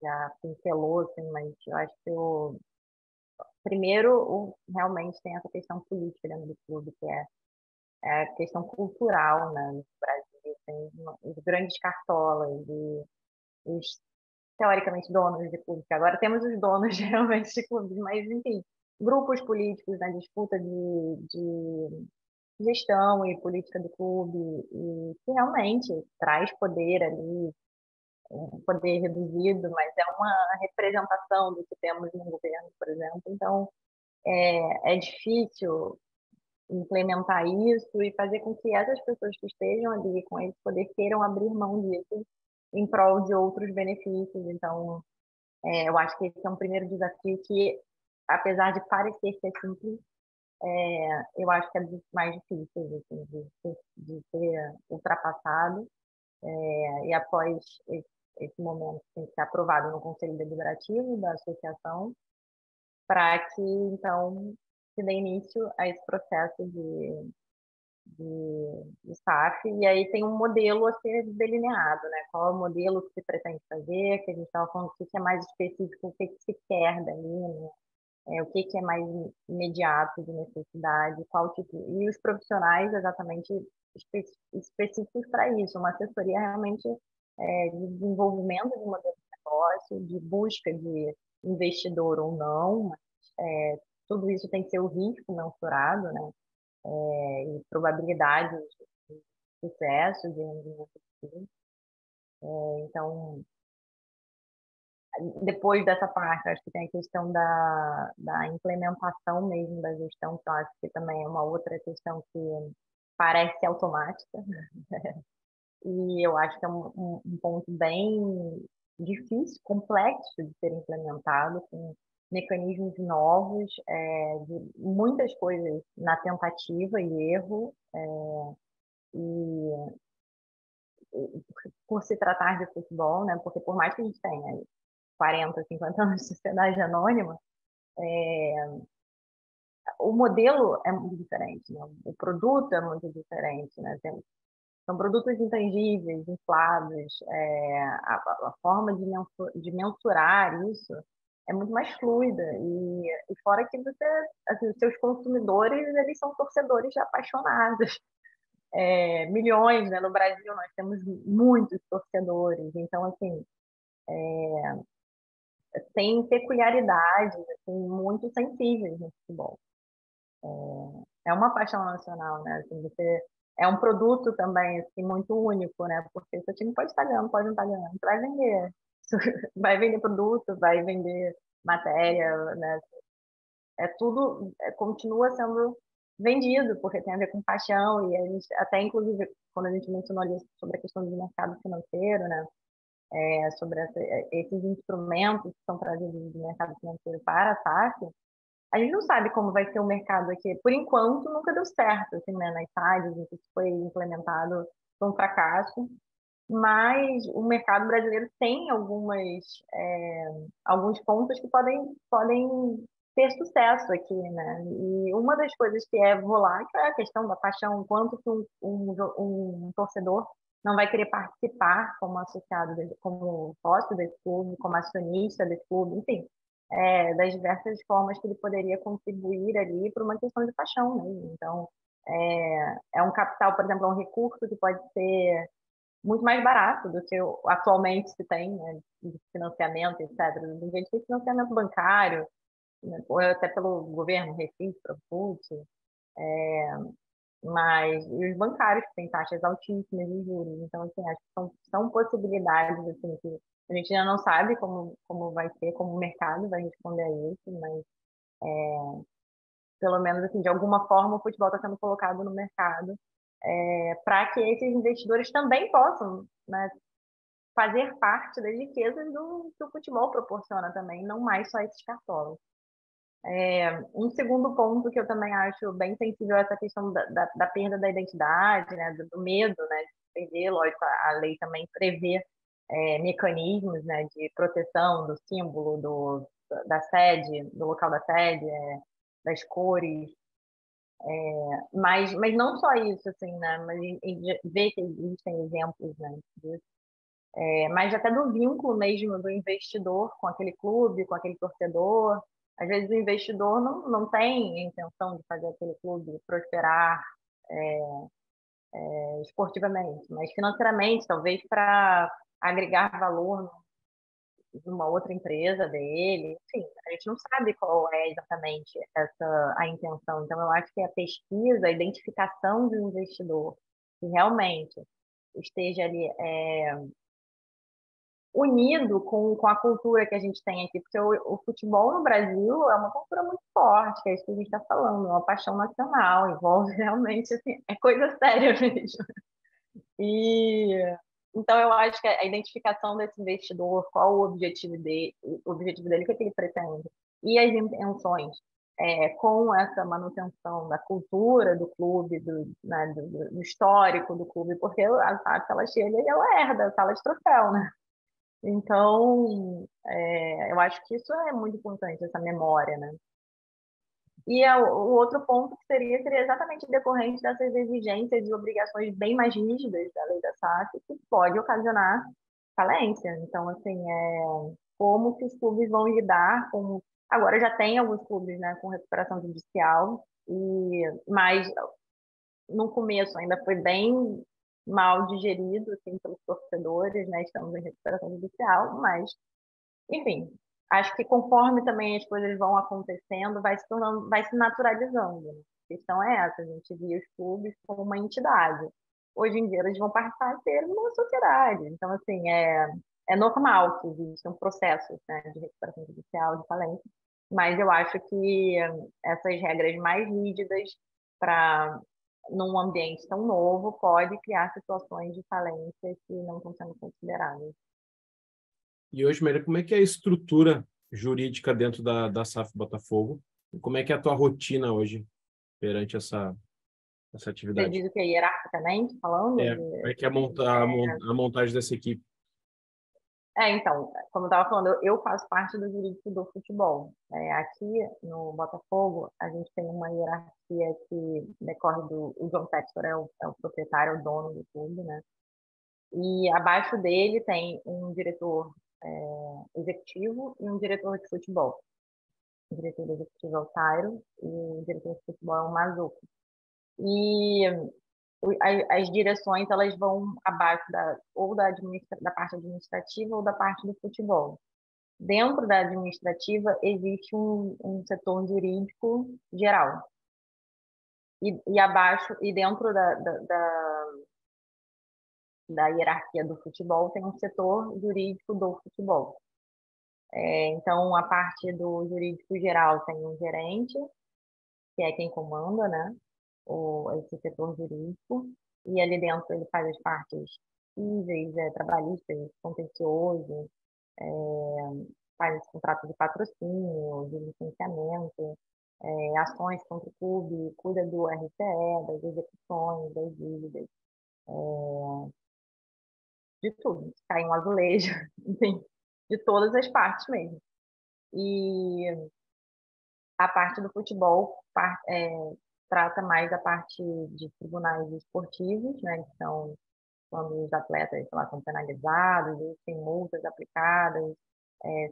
já pincelou, assim, mas eu acho que primeiro, realmente tem essa questão política dentro do clube, que é a questão cultural, né? No Brasil tem os grandes cartolas e os teoricamente donos de clubes, que agora temos os donos realmente de clubes, mas enfim, grupos políticos na disputa de gestão e política do clube, e que realmente traz poder ali, um poder reduzido, mas é uma representação do que temos no governo, por exemplo. Então, é difícil implementar isso e fazer com que essas pessoas que estejam ali com esse poder queiram abrir mão disso em prol de outros benefícios. Então, eu acho que esse é um primeiro desafio que, apesar de parecer ser simples, eu acho que é dos mais difíceis assim, de ser ultrapassado. E após esse momento tem que ser aprovado no Conselho Deliberativo da associação, para que, então, se dê início a esse processo de SAF, e aí tem um modelo a ser delineado, né? Qual é o modelo que se pretende fazer, que a gente estava falando, o que é mais específico, o que se quer dali, né? O que é mais imediato de necessidade, qual tipo, e os profissionais exatamente específicos para isso, uma assessoria realmente de desenvolvimento de modelo de negócio, de busca de investidor ou não, mas, tudo isso tem que ser o risco mensurado, né? E probabilidade de sucesso, de rendimento. Então, depois dessa parte, acho que tem a questão da implementação mesmo da gestão, que eu acho que também é uma outra questão que parece automática, e eu acho que é um ponto bem difícil, complexo de ser implementado, com mecanismos novos, de muitas coisas na tentativa e erro, e por se tratar de futebol, né? Porque por mais que a gente tenha 40, 50 anos de sociedade anônima, o modelo é muito diferente, né? O produto é muito diferente, né? São produtos intangíveis, inflados, a forma de mensurar isso é muito mais fluida, e fora que você, assim, os seus consumidores, eles são torcedores apaixonados, milhões, né? No Brasil nós temos muitos torcedores, então assim, tem peculiaridades assim, muito sensíveis no futebol. É uma paixão nacional, né? Assim, você é um produto também assim, muito único, né? Porque seu time pode estar ganhando, pode não estar ganhando, vai vender, vai vender produto, vai vender matéria, né? Tudo continua sendo vendido porque tem a ver com paixão, e a gente até inclusive quando a gente mencionou ali sobre a questão do mercado financeiro, né? Sobre esses instrumentos que são trazidos do mercado financeiro para a SAF, a gente não sabe como vai ser o mercado aqui. Por enquanto, nunca deu certo, assim, né? Na Itália, isso foi implementado, foi um fracasso, mas o mercado brasileiro tem alguns pontos que podem ter sucesso aqui, né? E uma das coisas que é volátil é a questão da paixão, quanto que um torcedor não vai querer participar como associado, como sócio desse clube, como acionista desse clube, enfim, das diversas formas que ele poderia contribuir ali para uma questão de paixão mesmo. Então, é um capital, por exemplo, é um recurso que pode ser muito mais barato do que atualmente se tem, né, de financiamento, etc. Do jeito que financiamento bancário, né, ou até pelo governo, Refis, Profut, mas e os bancários que têm taxas altíssimas de juros. Então, assim, acho que são possibilidades assim, que a gente ainda não sabe como vai ser, como o mercado vai responder a isso, mas pelo menos assim, de alguma forma o futebol está sendo colocado no mercado para que esses investidores também possam, né, fazer parte das riquezas que o futebol proporciona também, não mais só esses cartolas. Um segundo ponto que eu também acho bem sensível é essa questão da perda da identidade, né, do medo, né, de perder. Lógico, a lei também prevê mecanismos, né, de proteção do símbolo, da sede, do local da sede, das cores, Mas não só isso, assim, né? Mas ver que existem exemplos, né, disso. Mas até do vínculo mesmo do investidor com aquele clube, com aquele torcedor. Às vezes o investidor não tem a intenção de fazer aquele clube prosperar esportivamente, mas financeiramente, talvez para agregar valor numa outra empresa dele. Enfim, a gente não sabe qual é exatamente a intenção. Então, eu acho que a pesquisa, a identificação do investidor que realmente esteja ali unido com a cultura que a gente tem aqui, porque o futebol no Brasil é uma cultura muito forte, que é isso que a gente está falando, é uma paixão nacional, envolve realmente, assim, é coisa séria mesmo. E então eu acho que a identificação desse investidor, qual o objetivo dele, o que é que ele pretende, e as intenções com essa manutenção da cultura do clube, né, do histórico do clube, porque a SAF ela chega e ela herda a sala de troféu, né? Então, eu acho que isso é muito importante, essa memória, né? E o outro ponto que seria exatamente decorrente dessas exigências e obrigações bem mais rígidas da lei da SAF, que pode ocasionar falência. Então, assim, como que os clubes vão lidar com... Agora já tem alguns clubes, né, com recuperação judicial, mas no começo ainda foi bem mal digerido, assim, pelos torcedores, né, estamos em recuperação judicial, mas enfim, acho que conforme também as coisas vão acontecendo, vai se tornando, vai se naturalizando, né? A questão é essa, a gente via os clubes como uma entidade. Hoje em dia eles vão passar a ser uma sociedade. Então, assim, é normal que existam processos, né, de recuperação judicial, de falência, mas eu acho que essas regras mais rígidas para num ambiente tão novo pode criar situações de falência que não estão sendo consideradas. E hoje, Maria, como é que é a estrutura jurídica dentro da SAF Botafogo? Como é que é a tua rotina hoje perante essa Você atividade? diz o que hierarquicamente falando? Como é que é a montagem dessa equipe? Então, como eu estava falando, eu faço parte do jurídico do futebol. Aqui no Botafogo, a gente tem uma hierarquia que decorre o John Textor é o proprietário, é o dono do clube, né? E abaixo dele tem um diretor executivo e um diretor de futebol. O diretor executivo é o Tairo e o diretor de futebol é o Mazuco. E as direções elas vão abaixo ou da parte administrativa ou da parte do futebol. Dentro da administrativa existe um setor jurídico geral e abaixo e dentro da hierarquia do futebol tem um setor jurídico do futebol. Então a parte do jurídico geral tem um gerente que é quem comanda, né? Esse setor jurídico, e ali dentro ele faz as partes cíveis, trabalhistas, contencioso, é, faz contrato de patrocínio, de licenciamento, ações contra o clube, cuida do RCE, das execuções, das dívidas, de tudo, se cai um azulejo, enfim, de todas as partes mesmo. E a parte do futebol trata mais da parte de tribunais esportivos, né? Que são quando os atletas, sei lá, são penalizados, tem multas aplicadas,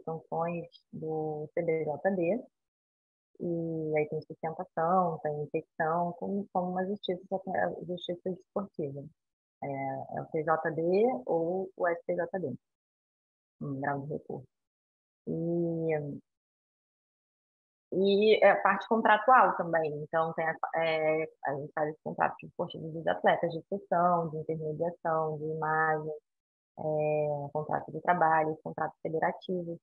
sanções do CBJD, e aí tem sustentação, tem infecção, como uma justiça esportiva. É o PJD ou o STJD, em grau de recurso. E a parte contratual também. Então, a gente faz contratos esportivos dos atletas, de sessão, de intermediação, de imagem, contrato de trabalho, contratos federativos.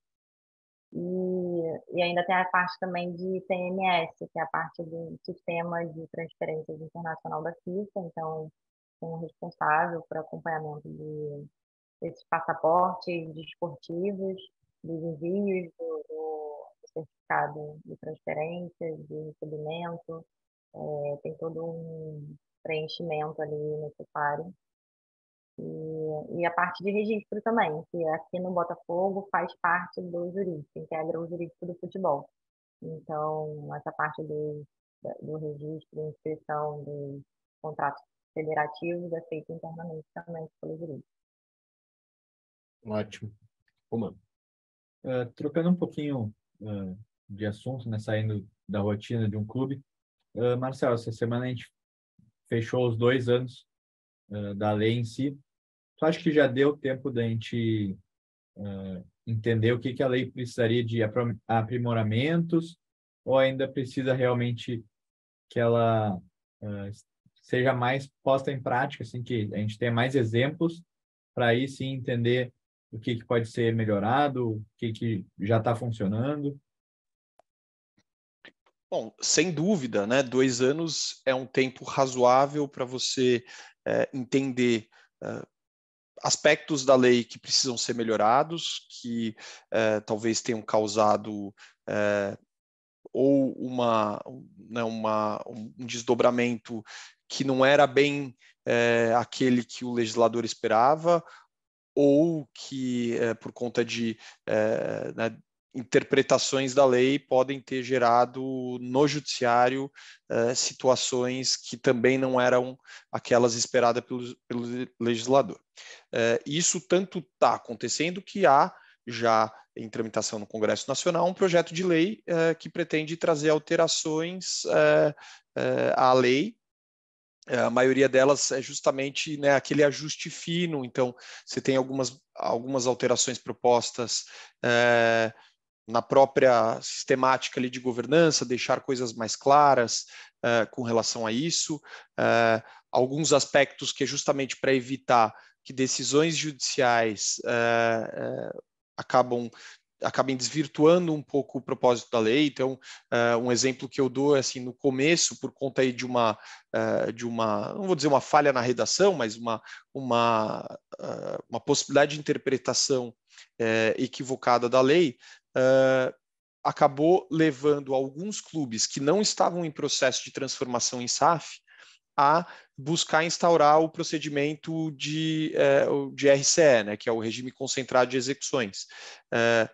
E ainda tem a parte também de TMS, que é a parte do sistema de transferências internacional da FIFA. Então, tem um responsável por acompanhamento desses passaportes desportivos, dos envios do certificado de transferência, de recebimento, tem todo um preenchimento ali necessário. E a parte de registro também, que aqui no Botafogo faz parte do jurídico, integra o jurídico do futebol. Então, essa parte do registro e inscrição de contratos federativos é feito internamente também pelo jurídico. Ótimo. Romano. Trocando um pouquinho de assunto, né, saindo da rotina de um clube, Marcelo, essa semana a gente fechou os 2 anos da lei em si. Tu acha que já deu tempo da gente entender o que a lei precisaria de aprimoramentos, ou ainda precisa realmente que ela seja mais posta em prática, assim, que a gente tenha mais exemplos para aí sim entender o que pode ser melhorado, o que já está funcionando? Bom, sem dúvida, né? 2 anos é um tempo razoável para você entender aspectos da lei que precisam ser melhorados, que talvez tenham causado ou um desdobramento que não era bem aquele que o legislador esperava, ou que, por conta de né, interpretações da lei, podem ter gerado no judiciário situações que também não eram aquelas esperadas pelo legislador. Isso tanto está acontecendo que há já em tramitação no Congresso Nacional um projeto de lei que pretende trazer alterações à lei. A maioria delas é justamente, né, aquele ajuste fino. Então, você tem algumas alterações propostas na própria sistemática ali de governança, deixar coisas mais claras com relação a isso. Alguns aspectos que é justamente para evitar que decisões judiciais acabem desvirtuando um pouco o propósito da lei. Então, um exemplo que eu dou é assim, no começo, por conta aí de uma, não vou dizer uma falha na redação, mas uma possibilidade de interpretação equivocada da lei, acabou levando alguns clubes que não estavam em processo de transformação em SAF a buscar instaurar o procedimento de RCE, né, que é o regime concentrado de execuções,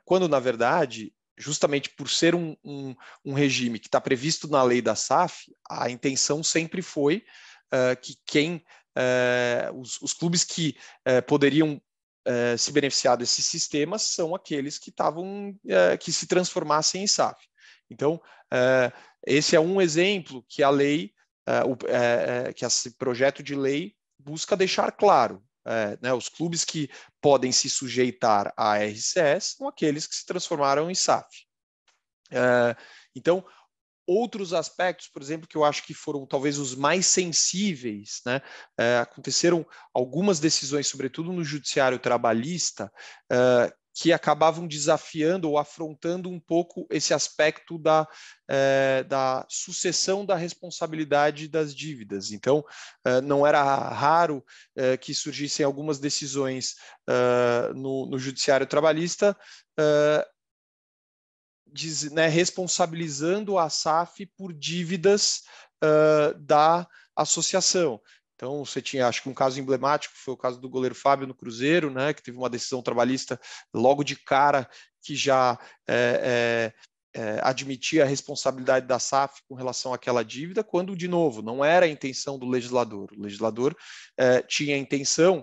quando, na verdade, justamente por ser um regime que está previsto na lei da SAF, a intenção sempre foi que os clubes que poderiam se beneficiar desses sistemas são aqueles que que se transformassem em SAF. Então, esse é um exemplo que a lei que esse projeto de lei busca deixar claro. Né, os clubes que podem se sujeitar à RCS são aqueles que se transformaram em SAF. Então, outros aspectos, por exemplo, que eu acho que foram talvez os mais sensíveis, né? Aconteceram algumas decisões, sobretudo no judiciário trabalhista, que acabavam desafiando ou afrontando um pouco esse aspecto da sucessão da responsabilidade das dívidas. Então, não era raro que surgissem algumas decisões no judiciário trabalhista responsabilizando a SAF por dívidas da associação. Então, você tinha, acho que um caso emblemático, foi o caso do goleiro Fábio no Cruzeiro, né, que teve uma decisão trabalhista logo de cara que já admitia a responsabilidade da SAF com relação àquela dívida, quando, de novo, não era a intenção do legislador. O legislador tinha a intenção,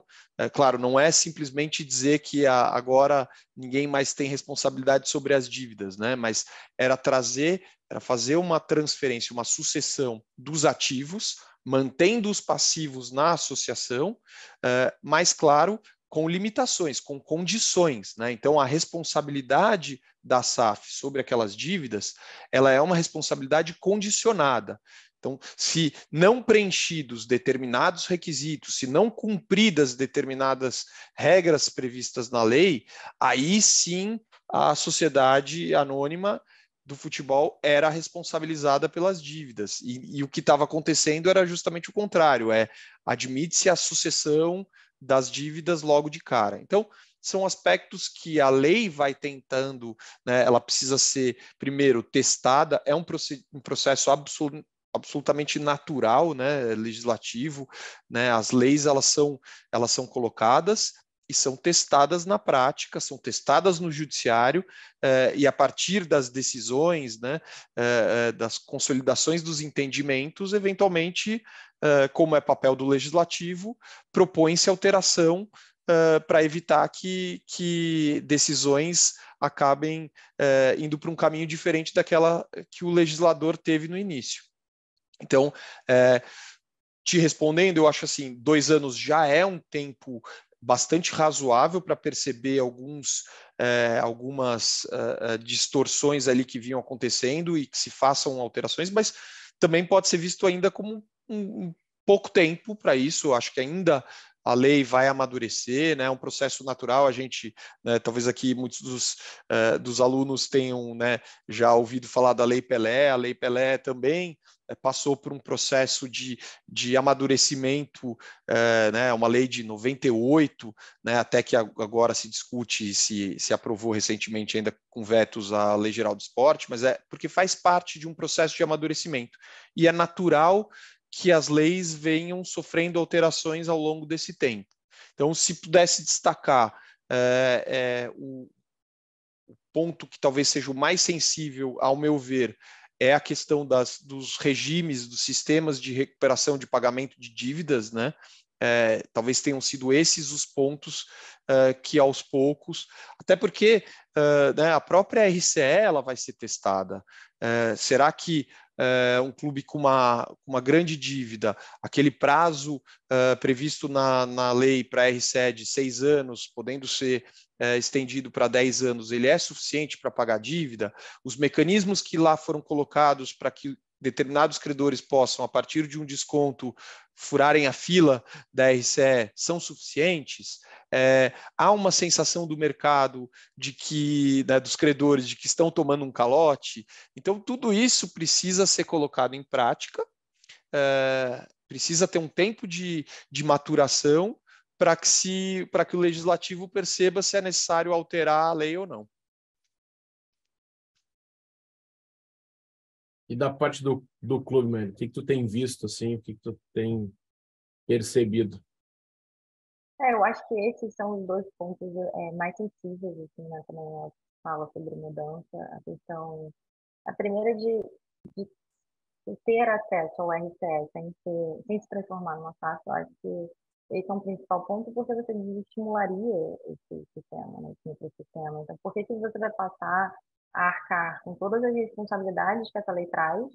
claro, não é simplesmente dizer que agora ninguém mais tem responsabilidade sobre as dívidas, né? Mas era fazer uma transferência, uma sucessão dos ativos, mantendo os passivos na associação, mas, claro, com limitações, com condições, né? Então, a responsabilidade da SAF sobre aquelas dívidas, ela é uma responsabilidade condicionada. Então, se não preenchidos determinados requisitos, se não cumpridas determinadas regras previstas na lei, aí sim a sociedade anônima do futebol era responsabilizada pelas dívidas. E o que estava acontecendo era justamente o contrário, admite-se a sucessão das dívidas logo de cara. Então, são aspectos que a lei vai tentando, né, ela precisa ser, primeiro, testada, é um processo absolutamente natural, né, legislativo, né, as leis elas são colocadas, e são testadas na prática, são testadas no judiciário, e a partir das decisões, né, das consolidações dos entendimentos, eventualmente, como é papel do legislativo, propõe-se alteração para evitar que decisões acabem indo para um caminho diferente daquela que o legislador teve no início. Então, te respondendo, eu acho assim, 2 anos já é um tempo bastante razoável para perceber algumas distorções ali que vinham acontecendo e que se façam alterações, mas também pode ser visto ainda como um pouco tempo para isso. Eu acho que ainda a lei vai amadurecer, né? É um processo natural. A gente, né, talvez aqui muitos dos alunos tenham, né, já ouvido falar da Lei Pelé. A Lei Pelé também passou por um processo de amadurecimento, né, uma lei de 98, né, até que agora se discute se aprovou recentemente ainda com vetos à Lei Geral do Esporte, mas é porque faz parte de um processo de amadurecimento. E é natural que as leis venham sofrendo alterações ao longo desse tempo. Então, se pudesse destacar o ponto que talvez seja o mais sensível, ao meu ver, é a questão dos regimes, dos sistemas de recuperação de pagamento de dívidas, né? Talvez tenham sido esses os pontos que aos poucos, até porque né, a própria RCE ela vai ser testada. Será que um clube com uma grande dívida, aquele prazo previsto na lei para a RCE de 6 anos, podendo ser estendido para 10 anos, ele é suficiente para pagar a dívida? Os mecanismos que lá foram colocados para que determinados credores possam, a partir de um desconto, furarem a fila da RCE são suficientes? Há uma sensação do mercado de que, né, dos credores, de que estão tomando um calote. Então, tudo isso precisa ser colocado em prática, precisa ter um tempo de maturação para que o legislativo perceba se é necessário alterar a lei ou não. E da parte do clube, mano, o que tu tem visto, assim, o que tu tem percebido? Eu acho que esses são os dois pontos mais sensíveis, assim, né, quando a gente fala sobre mudança. A questão, a primeira de ter acesso ao RCE sem se transformar numa SAF, eu acho que esse é um principal ponto, porque você desestimularia esse sistema, né, esse microsistema. Então, por que você vai passar a arcar com todas as responsabilidades que essa lei traz,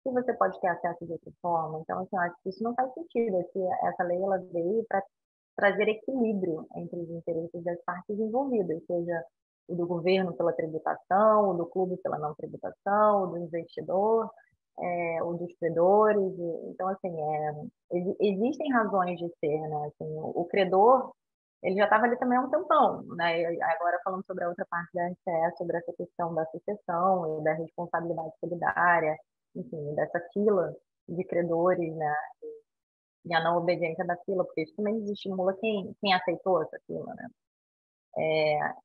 se você pode ter acesso de outra forma? Então, assim, eu acho que isso não faz sentido. Essa lei ela veio para trazer equilíbrio entre os interesses das partes envolvidas, seja o do governo pela tributação, o do clube pela não tributação, o do investidor, o dos credores. Então, assim, existem razões de ser, né? Assim, o credor, ele já estava ali também há um tempão, né? E agora, falando sobre a outra parte da RCE, sobre essa questão da sucessão e da responsabilidade solidária, enfim, dessa fila de credores, né? E a não obediência da fila, porque isso também desestimula quem aceitou essa fila, né?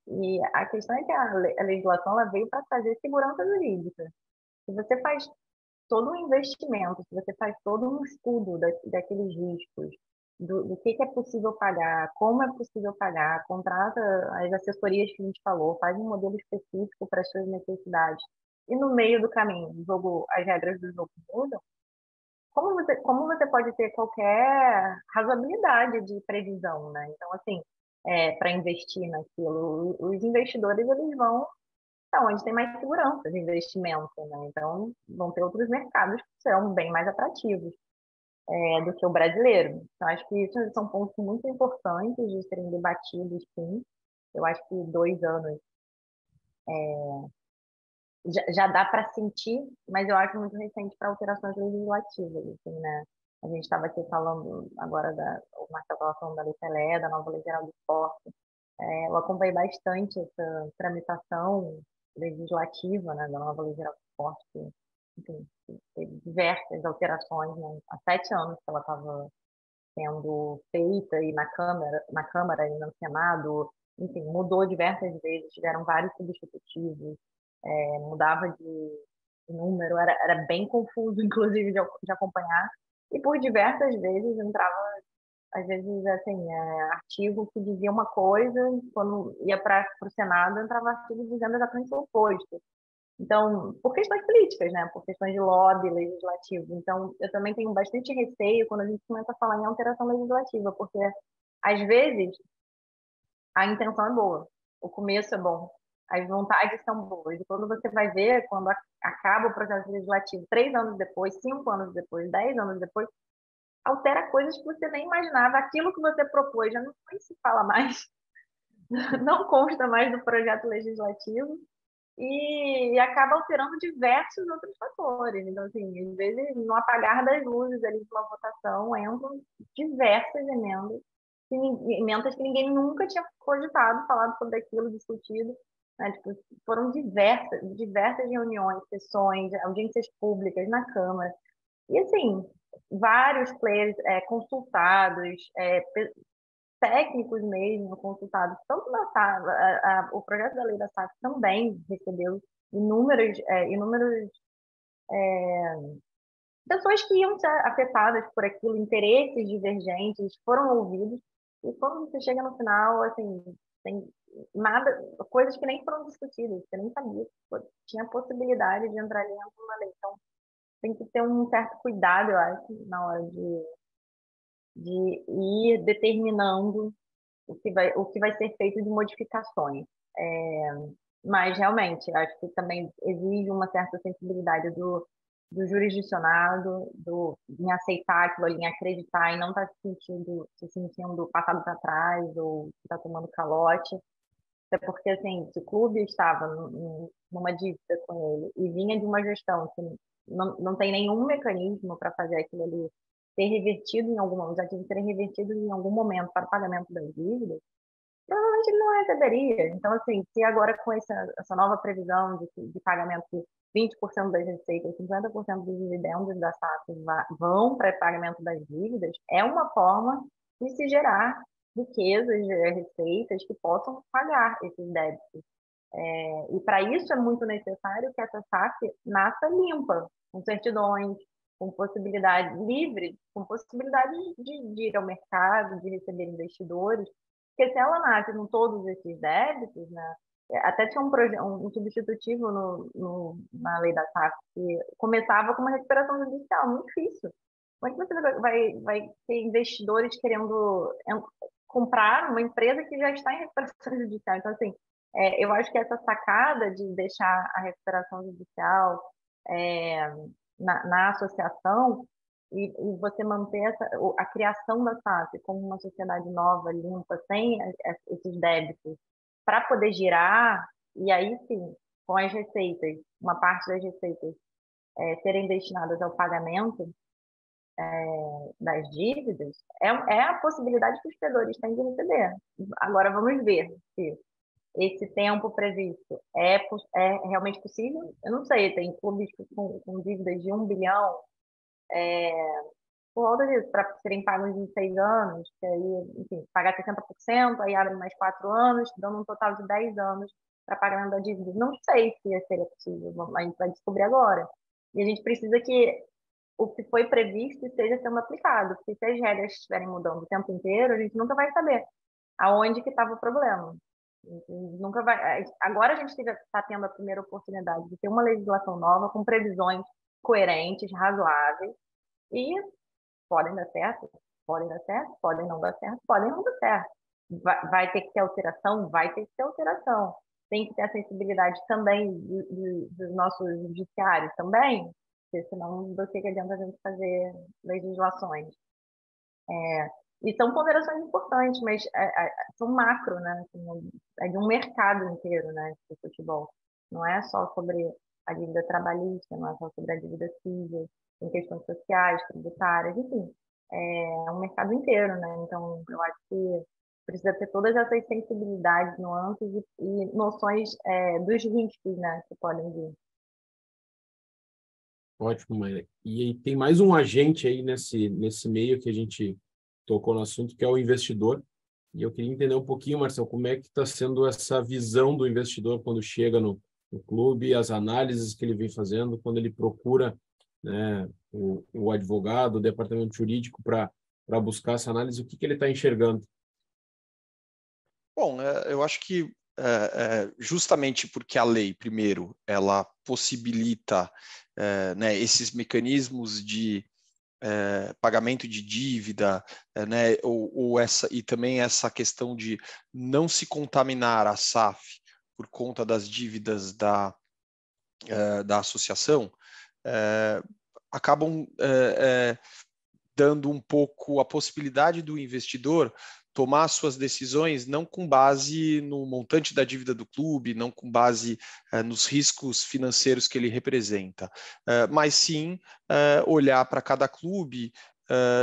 E a questão é que a legislação ela veio para trazer segurança jurídica. Se você faz todo um investimento, se você faz todo um estudo daqueles riscos, do que é possível pagar, como é possível pagar, contrata as assessorias que a gente falou, faz um modelo específico para as suas necessidades, e no meio do caminho, as regras do jogo mudam, como você pode ter qualquer razoabilidade de previsão, né? Então, assim, para investir naquilo, os investidores, eles vão onde tem mais segurança de investimento, né? Então, vão ter outros mercados que serão bem mais atrativos do que o brasileiro. Então, acho que isso são pontos muito importantes de serem debatidos, sim. Eu acho que 2 anos já dá para sentir, mas eu acho muito recente para alterações legislativas, assim, né? A gente estava aqui falando agora o Marcelo estava falando da Lei Pelé, da nova Lei Geral do Esporte. Eu acompanhei bastante essa tramitação legislativa, né, da nova Lei Geral do Esporte, que, enfim, teve diversas alterações, né? Há 7 anos que ela estava sendo feita e na Câmara e no Senado, enfim, mudou diversas vezes, tiveram vários substitutivos, mudava de número, era bem confuso, inclusive, de acompanhar, e por diversas vezes entrava às vezes, assim, artigo que dizia uma coisa, quando ia para o Senado, entrava artigo dizendo exatamente o oposto. Então, por questões políticas, né? Por questões de lobby legislativo. Então, eu também tenho bastante receio quando a gente começa a falar em alteração legislativa, porque, às vezes, a intenção é boa, o começo é bom, as vontades são boas. E quando você vai ver, quando acaba o processo legislativo, 3 anos depois, 5 anos depois, 10 anos depois, altera coisas que você nem imaginava. Aquilo que você propôs já não se fala mais, não consta mais do projeto legislativo e acaba alterando diversos outros fatores. Então, assim, às vezes, no apagar das luzes ali de uma votação, entram diversas emendas que ninguém nunca tinha cogitado, falado sobre aquilo, discutido. Né? Tipo, foram diversas reuniões, sessões, audiências públicas na Câmara. E, assim, vários players consultados, técnicos mesmo consultados, tanto na SAF, o projeto da lei da SAF também recebeu inúmeras pessoas que iam ser afetadas por aquilo, interesses divergentes, foram ouvidos, e quando você chega no final, assim, tem nada, coisas que nem foram discutidas, você nem sabia que tinha possibilidade de entrar ali dentro de uma lei. Então, tem que ter um certo cuidado, eu acho, na hora de ir determinando o que vai ser feito de modificações. Mas, realmente, acho que também exige uma certa sensibilidade do jurisdicionado, em aceitar aquilo ali, em acreditar, e não estar se sentindo passado para trás ou está tomando calote. Até porque, assim, se o clube estava numa dívida com ele e vinha de uma gestão que não tem nenhum mecanismo para fazer aquilo ali ser revertido os ativos serem revertidos em algum momento para o pagamento das dívidas, provavelmente ele não receberia. Então, assim, se agora com essa nova previsão de pagamento de 20% das receitas, 50% dos dividendos da SAF vão para pagamento das dívidas, é uma forma de se gerar riquezas, receitas que possam pagar esses débitos. E para isso é muito necessário que essa SAF nasça limpa, com certidões, com possibilidade livre, com possibilidade de ir ao mercado, de receber investidores, porque se ela nasce com todos esses débitos, né, até tinha um substitutivo na lei da SAF que começava com uma recuperação judicial, muito difícil. Como é que você vai ter investidores querendo comprar uma empresa que já está em recuperação judicial? Então, assim, eu acho que essa sacada de deixar a recuperação judicial na associação e você manter a criação da SAF como uma sociedade nova, limpa, sem esses débitos, para poder girar, e aí sim, com as receitas, uma parte das receitas serem destinadas ao pagamento das dívidas, é a possibilidade que os credores têm de receber. Agora vamos ver se esse tempo previsto é realmente possível. Eu não sei, tem clubes com dívidas de 1 bilhão, por volta disso, para serem pagos em 6 anos, que aí, enfim, pagar 60%, aí abre mais 4 anos, dando um total de 10 anos para pagamento da dívida. Não sei se seria possível, a gente vai descobrir agora. E a gente precisa que o que foi previsto esteja sendo aplicado, porque se as regras estiverem mudando o tempo inteiro, a gente nunca vai saber aonde que estava o problema. Nunca vai. Agora a gente está tendo a primeira oportunidade de ter uma legislação nova com previsões coerentes, razoáveis, e podem dar certo, podem não dar certo, podem não dar certo. Vai ter que ter alteração, vai ter que ter alteração. Tem que ter a sensibilidade também dos nossos judiciários também, porque senão do que adianta a gente fazer legislações. E são ponderações importantes, mas são macro, né? Assim, é de um mercado inteiro, né, de futebol. Não é só sobre a dívida trabalhista, não é só sobre a dívida civil, tem questões sociais, tributárias, enfim. É um mercado inteiro, né? Então, eu acho que precisa ter todas essas sensibilidades, nuances e noções dos riscos, né, que podem vir. Ótimo, Maíra. E tem mais um agente aí nesse meio que a gente tocou no assunto, que é o investidor. E eu queria entender um pouquinho, Marcelo, como é que está sendo essa visão do investidor quando chega no clube, as análises que ele vem fazendo, quando ele procura, né, o advogado, o departamento jurídico para para buscar essa análise, o que ele está enxergando? Bom, eu acho que justamente porque a lei, primeiro, ela possibilita né, esses mecanismos de pagamento de dívida, né, e também essa questão de não se contaminar a SAF por conta das dívidas da associação, acabam dando um pouco a possibilidade do investidor tomar suas decisões não com base no montante da dívida do clube, não com base nos riscos financeiros que ele representa, mas sim olhar para cada clube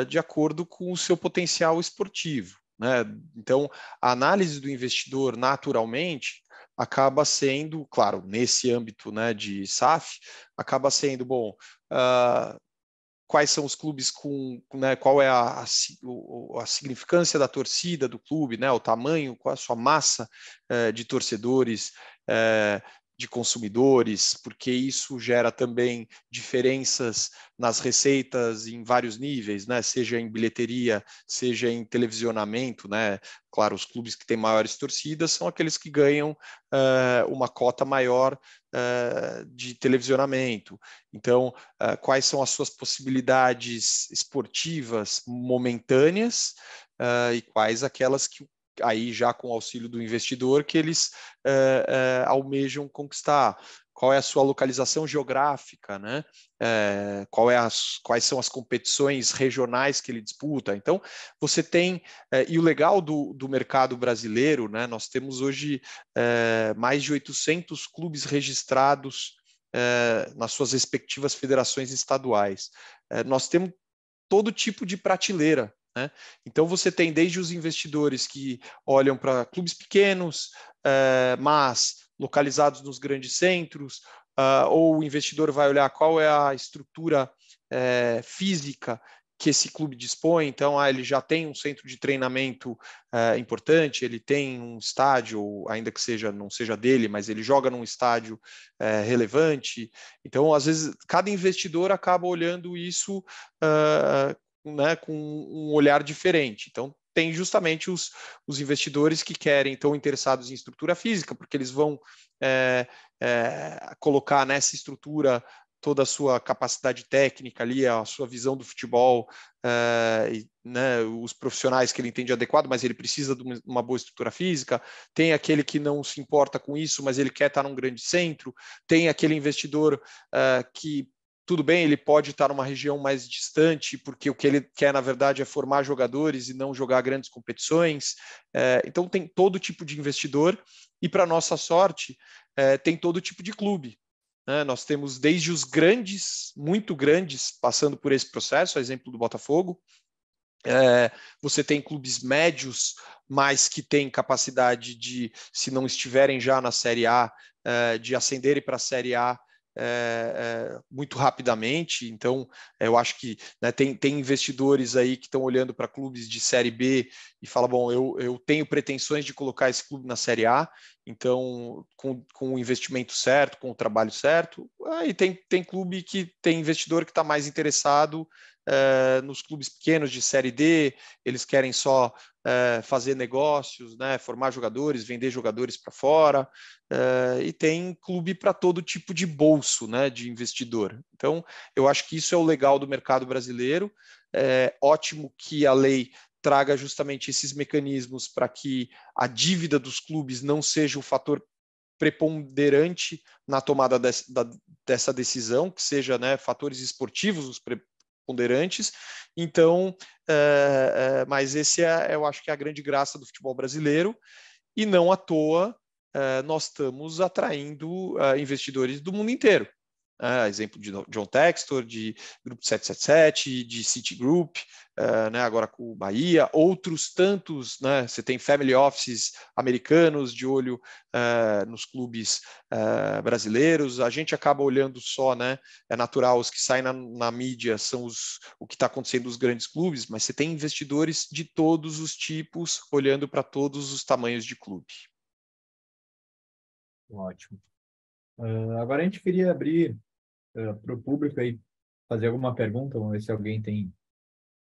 de acordo com o seu potencial esportivo, né? Então, a análise do investidor, naturalmente, acaba sendo, claro, nesse âmbito, né, de SAF, acaba sendo, bom, quais são os clubes né, qual é a significância da torcida do clube, né, o tamanho, qual é a sua massa de torcedores, de consumidores, porque isso gera também diferenças nas receitas em vários níveis, né, seja em bilheteria, seja em televisionamento, né. Claro, os clubes que têm maiores torcidas são aqueles que ganham uma cota maior de televisionamento. Então, quais são as suas possibilidades esportivas momentâneas e quais aquelas que aí já com o auxílio do investidor que eles almejam conquistar. Qual é a sua localização geográfica, né? Quais são as competições regionais que ele disputa. Então, você tem, e o legal do mercado brasileiro, né? Nós temos hoje mais de 800 clubes registrados nas suas respectivas federações estaduais. Nós temos todo tipo de prateleira, né? Então você tem desde os investidores que olham para clubes pequenos, mas localizados nos grandes centros, ou o investidor vai olhar qual é a estrutura física que esse clube dispõe. Então, ele já tem um centro de treinamento importante, ele tem um estádio, ainda que não seja dele, mas ele joga num estádio relevante. Então, às vezes, cada investidor acaba olhando isso né, com um olhar diferente. Então, tem justamente os investidores que querem, estão interessados em estrutura física, porque eles vão colocar nessa estrutura toda a sua capacidade técnica ali, a sua visão do futebol, né, os profissionais que ele entende adequado, mas ele precisa de uma boa estrutura física. Tem aquele que não se importa com isso, mas ele quer estar num grande centro. Tem aquele investidor que tudo bem, ele pode estar numa região mais distante, porque o que ele quer, na verdade, é formar jogadores e não jogar grandes competições. Então, tem todo tipo de investidor e, para nossa sorte, tem todo tipo de clube. Nós temos desde os grandes, muito grandes, passando por esse processo, a exemplo do Botafogo. Você tem clubes médios, mas que têm capacidade de, se não estiverem já na Série A, de ascenderem para a Série A muito rapidamente. Então, eu acho que, né, tem investidores aí que estão olhando para clubes de Série B e falam, bom, eu tenho pretensões de colocar esse clube na Série A, então, com o investimento certo, com o trabalho certo. Aí tem clube que tem investidor que está mais interessado nos clubes pequenos de Série D, eles querem só fazer negócios, né, formar jogadores, vender jogadores para fora, e tem clube para todo tipo de bolso, né, de investidor. Então, eu acho que isso é o legal do mercado brasileiro. Ótimo que a lei traga justamente esses mecanismos para que a dívida dos clubes não seja o fator preponderante na tomada dessa decisão, que seja, né, fatores esportivos os preponderantes. Então, mas esse eu acho que é a grande graça do futebol brasileiro, e não à toa nós estamos atraindo investidores do mundo inteiro. Exemplo de John Textor, de Grupo 777, de Citigroup, né, agora com o Bahia, outros tantos, né, você tem family offices americanos de olho nos clubes brasileiros. A gente acaba olhando só, né, é natural, os que saem na mídia são o que está acontecendo nos grandes clubes, mas você tem investidores de todos os tipos olhando para todos os tamanhos de clube. Ótimo. Agora a gente queria abrir para o público aí fazer alguma pergunta, vamos ver se alguém tem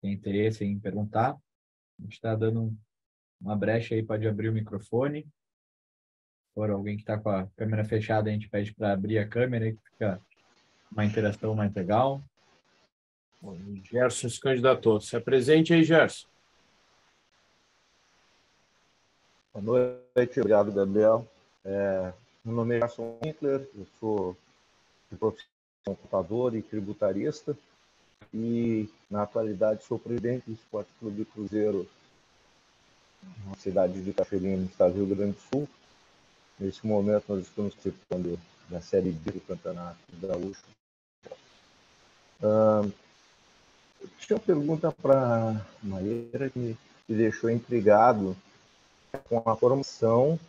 tem interesse em perguntar. A gente está dando uma brecha aí, pode abrir o microfone. Se for alguém que está com a câmera fechada, a gente pede para abrir a câmera e fica uma interação mais legal. O Gerson se candidatou. Se apresente aí, Gerson. Boa noite, obrigado, Gabriel. Meu nome é Gerson Winkler, eu sou de profissão contador e tributarista e, na atualidade, sou presidente do Esporte Clube Cruzeiro, na cidade de Cachoeirinha, no estado do Rio Grande do Sul. Nesse momento, nós estamos participando da Série B do Campeonato Gaúcho. Eu tinha uma pergunta para a Maíra que me deixou intrigado com a formação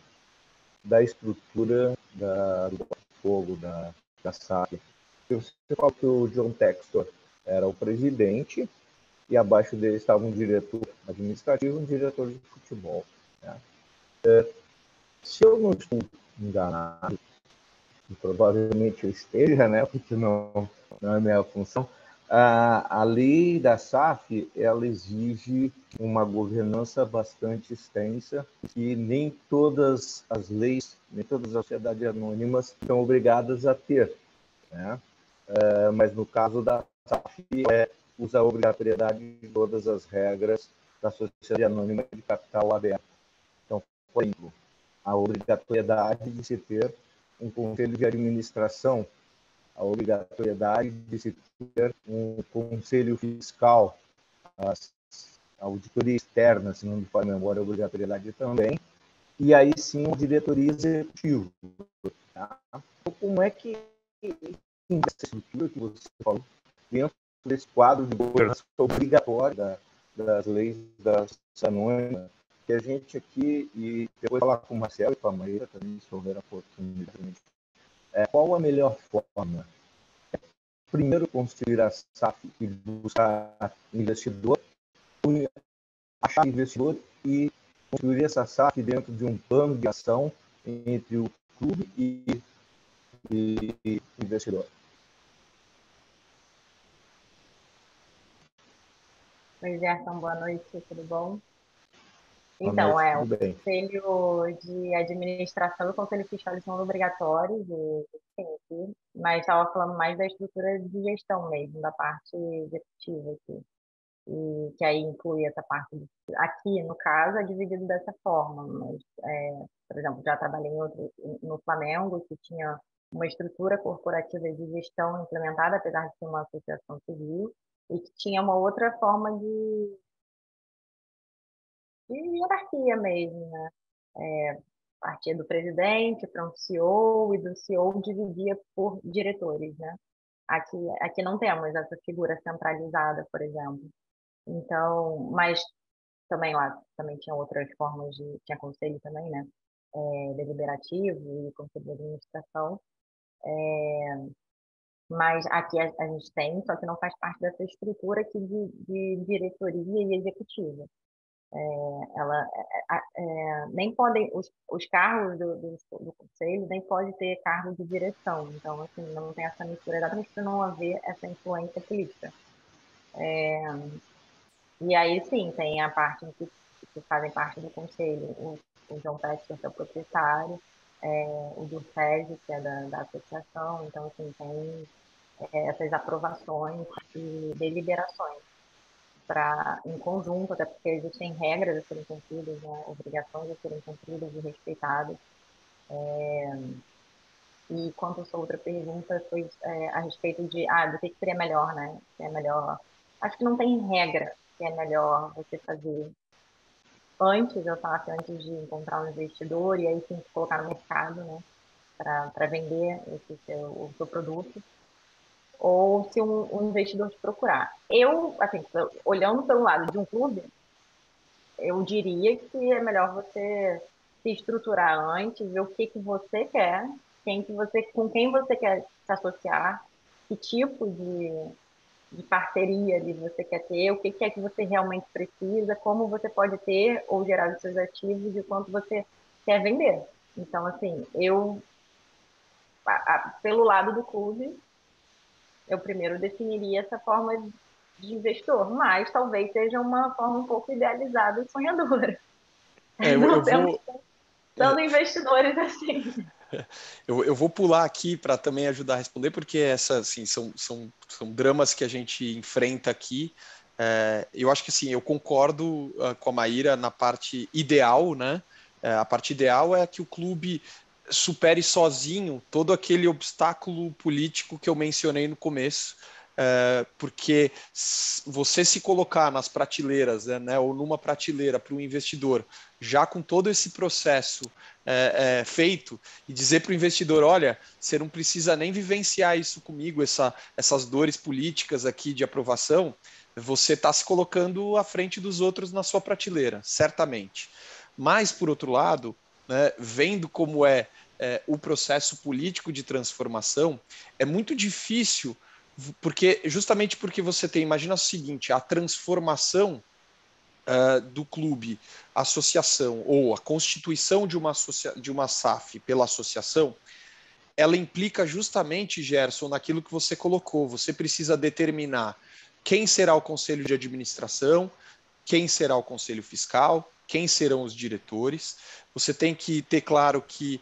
da estrutura do Botafogo, da SAF. Você falou que o John Textor era o presidente e abaixo dele estava um diretor administrativo e um diretor de futebol. Né? Se eu não estou enganado, e provavelmente eu esteja, né, porque não é minha função, a lei da SAF, ela exige uma governança bastante extensa e nem todas as leis, nem todas as sociedades anônimas são obrigadas a ter. Né? Mas no caso da SAF, usa a obrigatoriedade de todas as regras da sociedade anônima de capital aberto. Então, por exemplo, a obrigatoriedade de se ter um conselho de administração, a obrigatoriedade de se ter um conselho fiscal, a auditoria externa, se não me falha a memória, a obrigatoriedade também, e aí sim uma diretoria executiva. Tá? Então, como é que essa estrutura que você falou, dentro desse quadro de governança obrigatória das leis da anônima, que a gente aqui, e depois falar com o Marcelo e com a Maíra também, se houver a oportunidade, qual a melhor forma? Primeiro, construir a SAF e buscar investidor, achar investidor e construir essa SAF dentro de um plano de ação entre o clube e investidor. Oi, Gerson, boa noite, tudo bom? Boa Então, noite, o tudo bem. Conselho de Administração e o Conselho Fiscal são obrigatórios, mas estava falando mais da estrutura de gestão mesmo, da parte executiva aqui, e que aí inclui essa parte. Aqui, no caso, é dividido dessa forma, mas, por exemplo, já trabalhei no Flamengo, que tinha uma estrutura corporativa de gestão implementada, apesar de ser uma associação civil, e que tinha uma outra forma de hierarquia mesmo, né? Partia do presidente para um CEO e do CEO dividia por diretores, né? Aqui não temos essa figura centralizada, por exemplo. Então, mas também lá também tinha outras formas tinha conselho também, né? Deliberativo e conselho de administração. Mas aqui a gente tem, só que não faz parte dessa estrutura aqui de diretoria e executiva. Ela nem podem os cargos do conselho nem pode ter cargo de direção, então assim não tem essa mistura, exatamente para não haver essa influência política. E aí sim tem a parte que fazem parte do conselho, o João Pérez, que é o proprietário, o Durfed, que é da associação, então assim tem essas aprovações e deliberações em conjunto, até porque existem regras a serem cumpridas, né, obrigações a serem cumpridas e respeitadas. E quanto a sua outra pergunta foi a respeito do que seria melhor, né? Se é melhor. Acho que não tem regra que é melhor você fazer antes, eu falo que antes de encontrar um investidor e aí sim se colocar no mercado, né? Para vender o seu produto, ou se um investidor te procurar. Eu, assim, olhando pelo lado de um clube, eu diria que é melhor você se estruturar antes, ver o que você quer, com quem você quer se associar, que tipo de parceria você quer ter, o que é que você realmente precisa, como você pode ter ou gerar os seus ativos e quanto você quer vender. Então, assim, pelo lado do clube, eu primeiro definiria essa forma de investidor, mas talvez seja uma forma um pouco idealizada e sonhadora. Eu Não temos vou, tanto investidores assim. eu vou pular aqui para também ajudar a responder, porque assim, são dramas que a gente enfrenta aqui. Eu acho que sim, eu concordo com a Maíra na parte ideal, né? A parte ideal é que o clube supere sozinho todo aquele obstáculo político que eu mencionei no começo. Porque você se colocar nas prateleiras, né, ou numa prateleira para o investidor, já com todo esse processo feito, e dizer para o investidor: olha, você não precisa nem vivenciar isso comigo, essas dores políticas aqui de aprovação, você está se colocando à frente dos outros na sua prateleira, certamente. Mas, por outro lado, né, vendo como o processo político de transformação, é muito difícil, justamente porque você tem, imagina o seguinte, a transformação do clube, associação, ou a constituição de uma SAF pela associação, ela implica justamente, Gerson, naquilo que você colocou. Você precisa determinar quem será o conselho de administração, quem será o conselho fiscal, quem serão os diretores. Você tem que ter claro que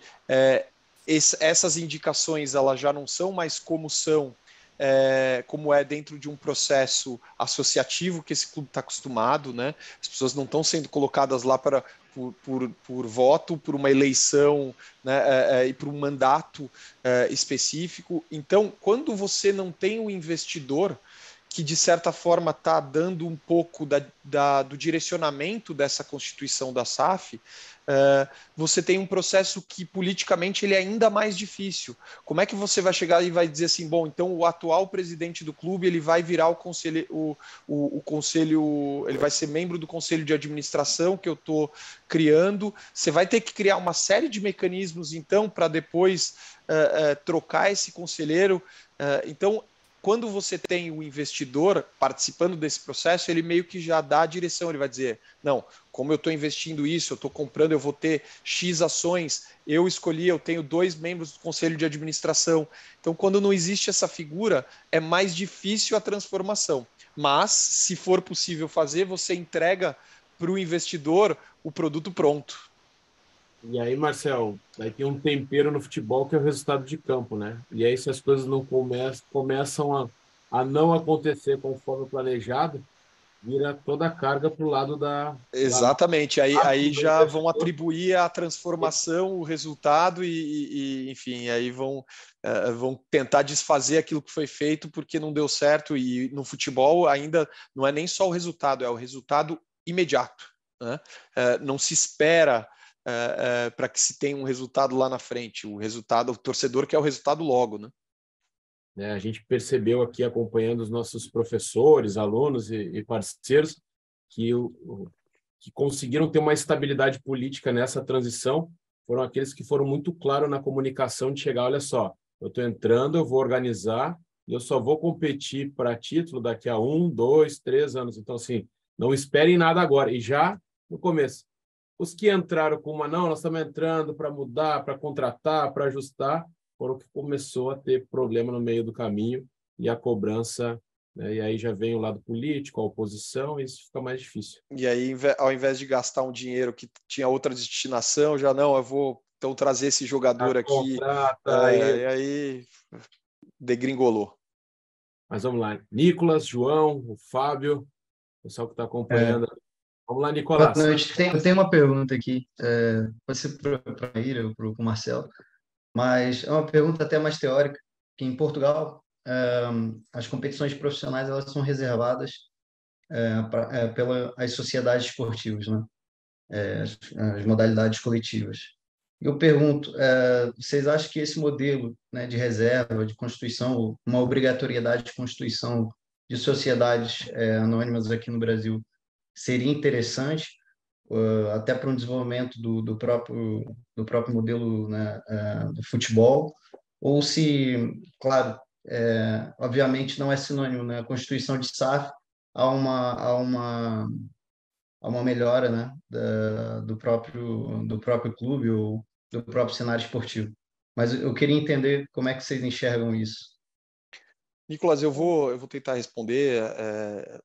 essas indicações elas já não são mais como é dentro de um processo associativo que esse clube está acostumado, né? As pessoas não estão sendo colocadas lá por voto, por uma eleição, né, e por um mandato específico. Então, quando você não tem o investidor que, de certa forma, está dando um pouco do direcionamento dessa constituição da SAF, você tem um processo que politicamente ele é ainda mais difícil. Como é que você vai chegar e vai dizer assim, bom, então o atual presidente do clube ele vai virar o conselho, ele vai ser membro do conselho de administração que eu estou criando. Você vai ter que criar uma série de mecanismos, então, para depois trocar esse conselheiro. Então, quando você tem o investidor participando desse processo, ele meio que já dá a direção, ele vai dizer, não, como eu estou investindo isso, eu estou comprando, eu vou ter X ações, eu tenho 2 membros do conselho de administração. Então, quando não existe essa figura, é mais difícil a transformação. Mas, se for possível fazer, você entrega para o investidor o produto pronto. E aí, Marcel, aí tem um tempero no futebol que é o resultado de campo, né? E aí, se as coisas não começam a não acontecer conforme planejado, vira toda a carga para o lado da Exatamente, aí do já vão investidor. atribuir a transformação, o resultado, enfim, aí vão tentar desfazer aquilo que foi feito porque não deu certo. E no futebol ainda não é nem só o resultado, é o resultado imediato, né? Não se espera para que se tenha um resultado lá na frente, o torcedor quer o resultado logo, né? Né? A gente percebeu aqui, acompanhando os nossos professores, alunos e parceiros, que conseguiram ter uma estabilidade política nessa transição foram aqueles que foram muito claros na comunicação de chegar, olha só, eu estou entrando, eu vou organizar, e eu só vou competir para título daqui a 1, 2, 3 anos. Então, assim, não esperem nada agora. E já no começo, os que entraram com uma, não, nós estamos entrando para mudar, para contratar, para ajustar, foram que começou a ter problema no meio do caminho e a cobrança, né? E aí já vem o lado político, a oposição, e isso fica mais difícil. E aí, ao invés de gastar um dinheiro que tinha outra destinação, já não, eu vou então trazer esse jogador aqui, e aí degringolou. Mas vamos lá. Nicolas, João, o Fábio, o pessoal que está acompanhando. Vamos lá, Boa Nicolas. noite. Eu tenho uma pergunta aqui, pode ser para a Ira ou para o Marcelo, mas é uma pergunta até mais teórica, que em Portugal as competições profissionais elas são reservadas pelas sociedades esportivas, né? As modalidades coletivas. Eu pergunto, vocês acham que esse modelo, né, de reserva, de constituição, uma obrigatoriedade de constituição de sociedades anônimas aqui no Brasil seria interessante, até para um desenvolvimento do próprio modelo, né, do futebol, ou se, claro, obviamente não é sinônimo, né, a constituição de SAF a uma melhora, né, do próprio clube ou do próprio cenário esportivo. Mas eu queria entender como é que vocês enxergam isso. Nicolas, eu vou tentar responder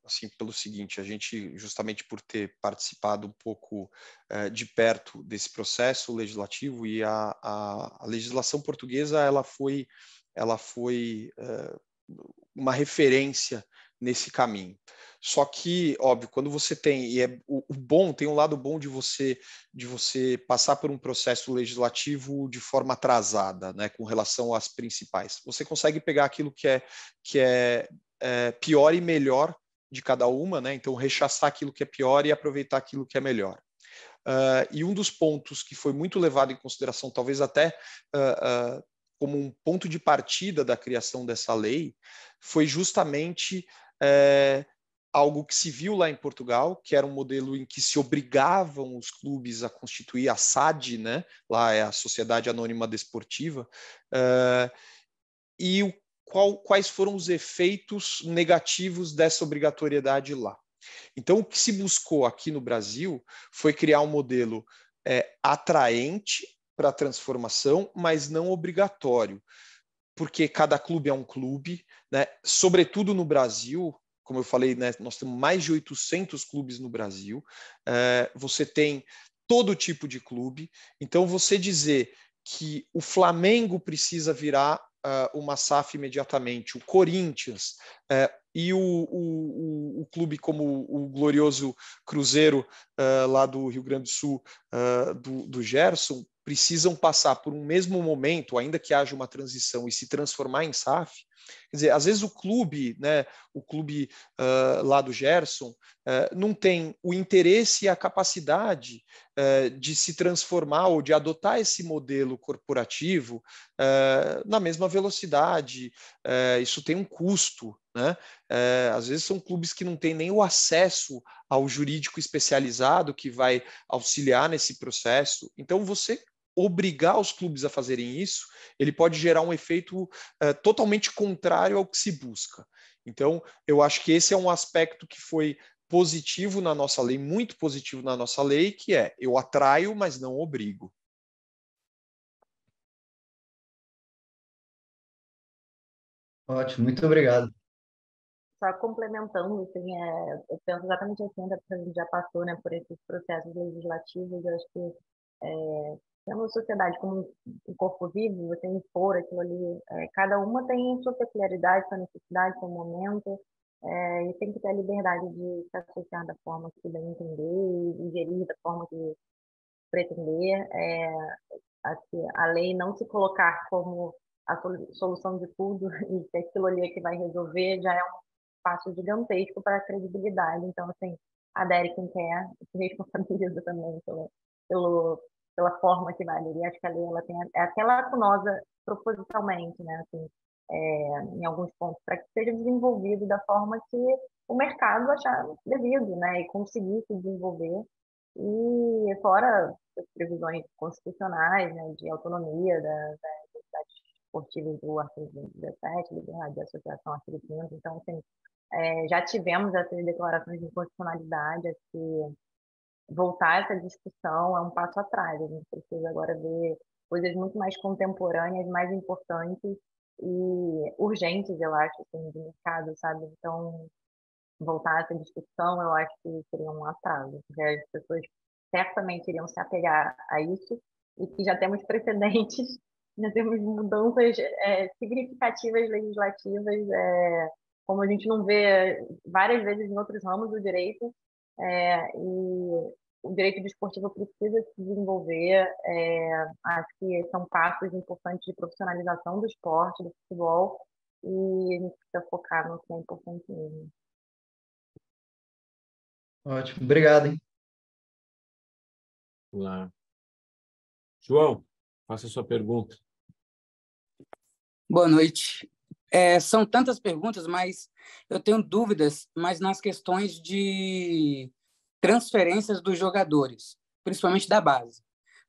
assim pelo seguinte: a gente, justamente por ter participado um pouco de perto desse processo legislativo, e a legislação portuguesa ela foi uma referência nesse caminho. Só que, óbvio, quando você tem, e o bom, tem um lado bom de você passar por um processo legislativo de forma atrasada, né, com relação às principais. Você consegue pegar aquilo que é pior e melhor de cada uma, né? Então rechaçar aquilo que é pior e aproveitar aquilo que é melhor. E um dos pontos que foi muito levado em consideração, talvez até como um ponto de partida da criação dessa lei, foi justamente algo que se viu lá em Portugal, que era um modelo em que se obrigavam os clubes a constituir a SAD, né? Lá é a Sociedade Anônima Desportiva, e quais foram os efeitos negativos dessa obrigatoriedade lá. Então, o que se buscou aqui no Brasil foi criar um modelo atraente para a transformação, mas não obrigatório, porque cada clube é um clube, né? Sobretudo no Brasil, como eu falei, né, nós temos mais de 800 clubes no Brasil, você tem todo tipo de clube, então você dizer que o Flamengo precisa virar uma SAF imediatamente, o Corinthians e o clube como o glorioso Cruzeiro lá do Rio Grande do Sul, do Gerson, precisam passar por um mesmo momento, ainda que haja uma transição, e se transformar em SAF. Quer dizer, às vezes o clube, né, lá do Gerson, não tem o interesse e a capacidade de se transformar ou de adotar esse modelo corporativo na mesma velocidade. Isso tem um custo, né? Às vezes são clubes que não têm nem o acesso ao jurídico especializado que vai auxiliar nesse processo. Então, você obrigar os clubes a fazerem isso, ele pode gerar um efeito totalmente contrário ao que se busca. Então, eu acho que esse é um aspecto que foi positivo na nossa lei, muito positivo na nossa lei, que eu atraio, mas não obrigo. Ótimo, muito obrigado. Só complementando, assim, eu penso exatamente assim, porque a gente já passou, né, por esses processos legislativos. Eu acho que tendo a sociedade como um corpo vivo, você impor aquilo ali, cada uma tem sua peculiaridade, sua necessidade, seu momento, e tem que ter a liberdade de se associar da forma que bem entender e gerir da forma que pretender. A lei não se colocar como a solução de tudo e que aquilo ali é que vai resolver já é um passo gigantesco para a credibilidade. Então, assim, adere quem quer, se responsabiliza também pelo, pela forma que vai aderir. Acho que a lei ela tem, é até lacunosa propositalmente, né? Assim, em alguns pontos, para que seja desenvolvido da forma que o mercado achar devido, né? E conseguir se desenvolver. E fora as previsões constitucionais, né, de autonomia das entidades esportivas do artigo 17, liberdade de associação, artigo 5º. Então, assim, já tivemos essas declarações de inconstitucionalidade. Acho que voltar essa discussão é um passo atrás. A gente precisa agora ver coisas muito mais contemporâneas, mais importantes e urgentes, eu acho, assim, de mercado, sabe? Então, voltar a essa discussão, eu acho que seria um atraso, porque as pessoas certamente iriam se apegar a isso, e que já temos precedentes, já temos mudanças significativas legislativas, como a gente não vê várias vezes em outros ramos do direito, e o direito desportivo precisa se desenvolver. Acho que são passos importantes de profissionalização do esporte, do futebol, e a gente precisa focar no que é importante mesmo. Ótimo, obrigado, hein? Vamos lá. João, faça a sua pergunta. Boa noite. São tantas perguntas, mas eu tenho dúvidas mais nas questões de transferências dos jogadores, principalmente da base.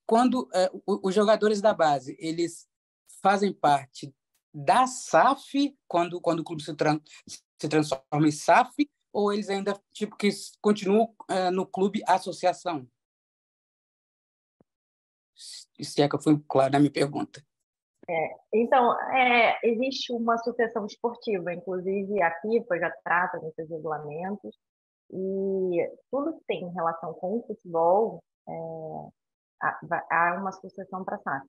Quando os jogadores da base eles fazem parte da SAF, quando o clube se transforma em SAF, ou eles ainda tipo que continuam no clube associação? Se é que eu fui claro na minha pergunta. Então, existe uma associação esportiva, inclusive a FIFA já trata desses regulamentos, e tudo que tem relação com o futebol, há uma associação para SAF,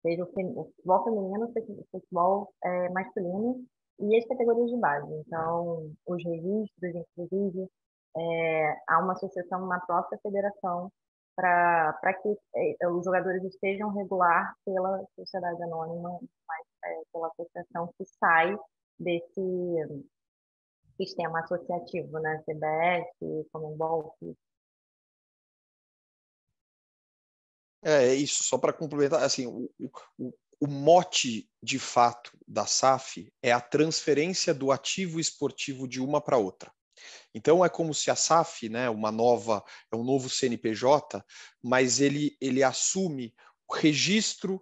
seja o futebol feminino, o futebol masculino e as categorias de base. Então, os registros, inclusive, há uma associação na própria federação para que os jogadores estejam regular pela sociedade anônima, mas pela associação que sai desse sistema associativo, né? CBF, Comembol. É isso, só para complementar, assim, o mote de fato da SAF é a transferência do ativo esportivo de uma para outra. Então é como se a SAF, né, é um novo CNPJ, mas ele assume o registro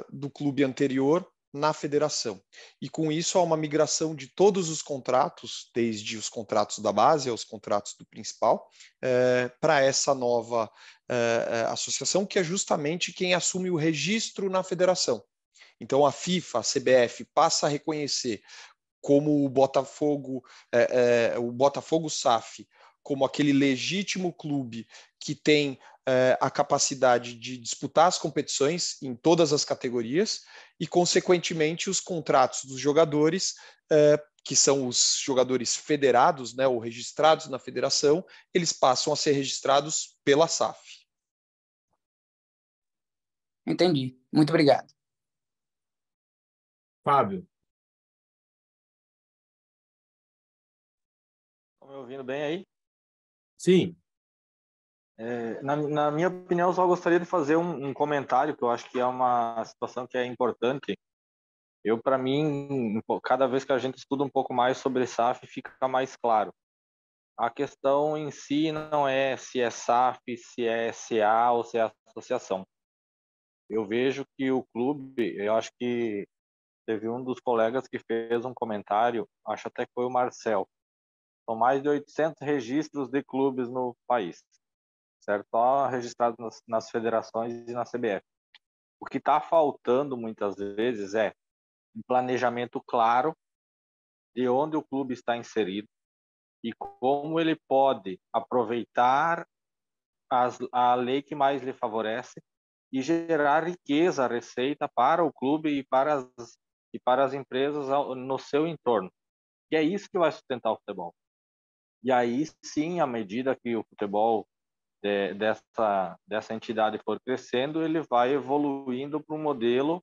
do clube anterior na federação. E com isso há uma migração de todos os contratos, desde os contratos da base aos contratos do principal, para essa nova associação, que é justamente quem assume o registro na federação. Então a FIFA, a CBF, passa a reconhecer como o Botafogo SAF, como aquele legítimo clube que tem a capacidade de disputar as competições em todas as categorias e, consequentemente, os contratos dos jogadores, que são os jogadores federados, né, ou registrados na federação, eles passam a ser registrados pela SAF. Entendi. Muito obrigado. Fábio. Estão me ouvindo bem aí? Sim. Na minha opinião, eu só gostaria de fazer um comentário, que eu acho que é uma situação que é importante. Para mim, cada vez que a gente estuda um pouco mais sobre SAF, fica mais claro. A questão em si não é se é SAF, se é SA ou se é associação. Eu vejo que o clube, eu acho que teve um dos colegas que fez um comentário, acho até que foi o Marcel. São mais de 800 registros de clubes no país, certo? Só registrados nas federações e na CBF. O que está faltando muitas vezes é um planejamento claro de onde o clube está inserido e como ele pode aproveitar a lei que mais lhe favorece e gerar riqueza, receita para o clube e para as empresas no seu entorno. E é isso que vai sustentar o futebol. E aí sim, à medida que o futebol dessa entidade for crescendo, ele vai evoluindo para um modelo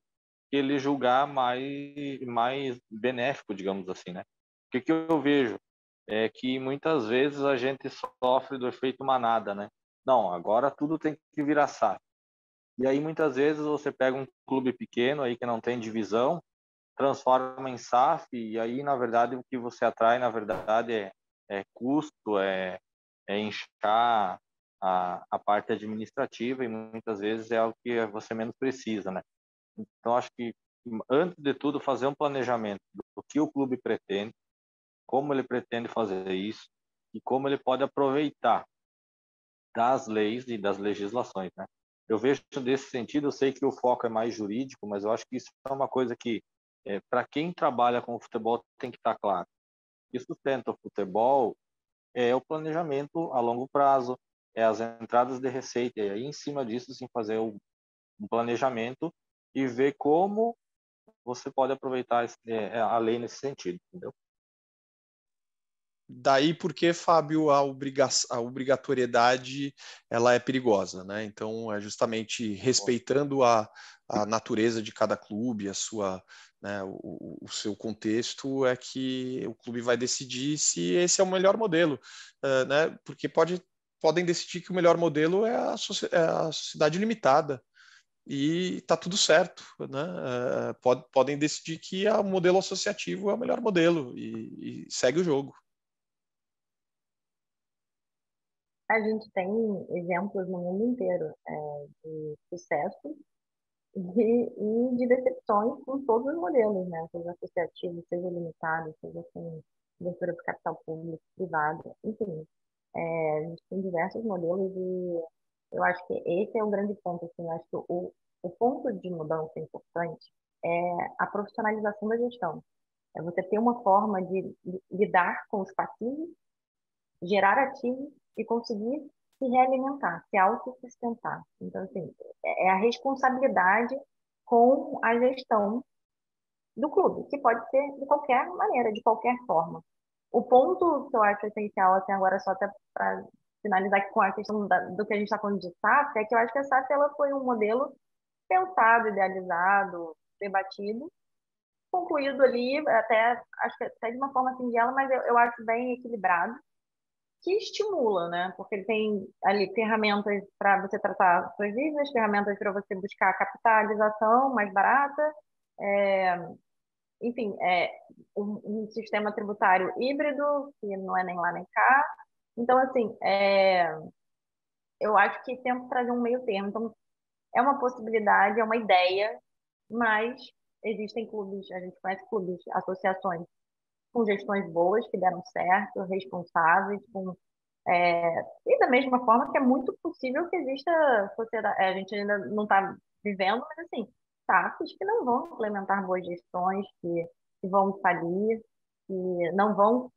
que ele julgar mais benéfico, digamos assim, né? O que eu vejo é que muitas vezes a gente sofre do efeito manada, né? Não, agora tudo tem que virar SAF. E aí muitas vezes você pega um clube pequeno aí que não tem divisão, transforma em SAF e aí na verdade o que você atrai na verdade é custo, é inchar a parte administrativa e muitas vezes é o que você menos precisa, né? Então acho que antes de tudo fazer um planejamento do que o clube pretende, como ele pretende fazer isso e como ele pode aproveitar das leis e das legislações, né? Eu vejo desse sentido, eu sei que o foco é mais jurídico, mas eu acho que isso é uma coisa que, para quem trabalha com o futebol, tem que estar claro. O que sustenta o futebol é o planejamento a longo prazo, é as entradas de receita, e aí em cima disso, sim, fazer um planejamento e ver como você pode aproveitar a lei nesse sentido, entendeu? Daí porque, Fábio, a obrigatoriedade ela é perigosa, né? Então, é justamente respeitando a natureza de cada clube, a sua, né, o seu contexto, é que o clube vai decidir se esse é o melhor modelo, né? Porque podem decidir que o melhor modelo é a sociedade limitada e tá tudo certo, né? Podem decidir que o modelo associativo é o melhor modelo e segue o jogo. A gente tem exemplos no mundo inteiro de sucesso e de decepções com todos os modelos, né? Seja associativo, seja limitado, seja com abertura para capital público, privado, enfim. A gente tem diversos modelos e eu acho que esse é o grande ponto, assim, eu acho que o ponto de mudança importante a profissionalização da gestão. É você ter uma forma de lidar com os passivos, gerar ativos e conseguir se realimentar, se autossustentar. Então, assim, é a responsabilidade com a gestão do clube, que pode ser de qualquer maneira, de qualquer forma. O ponto que eu acho essencial, assim, agora só até para finalizar aqui com a questão do que a gente está falando de SAF, é que eu acho que a SAF ela foi um modelo pensado, idealizado, debatido, concluído ali, até, acho que até de uma forma singela, mas eu acho bem equilibrado, que estimula, né? Porque ele tem ali ferramentas para você tratar suas dívidas, ferramentas para você buscar capitalização mais barata, enfim, um sistema tributário híbrido, que não é nem lá nem cá. Então, assim, eu acho que tento trazer um meio termo. Então, é uma possibilidade, é uma ideia, mas existem clubes, a gente conhece clubes, associações com gestões boas, que deram certo, responsáveis, e da mesma forma que é muito possível que exista sociedade, a gente ainda não está vivendo, mas assim, SAFs que não vão implementar boas gestões, que vão falir, que não vão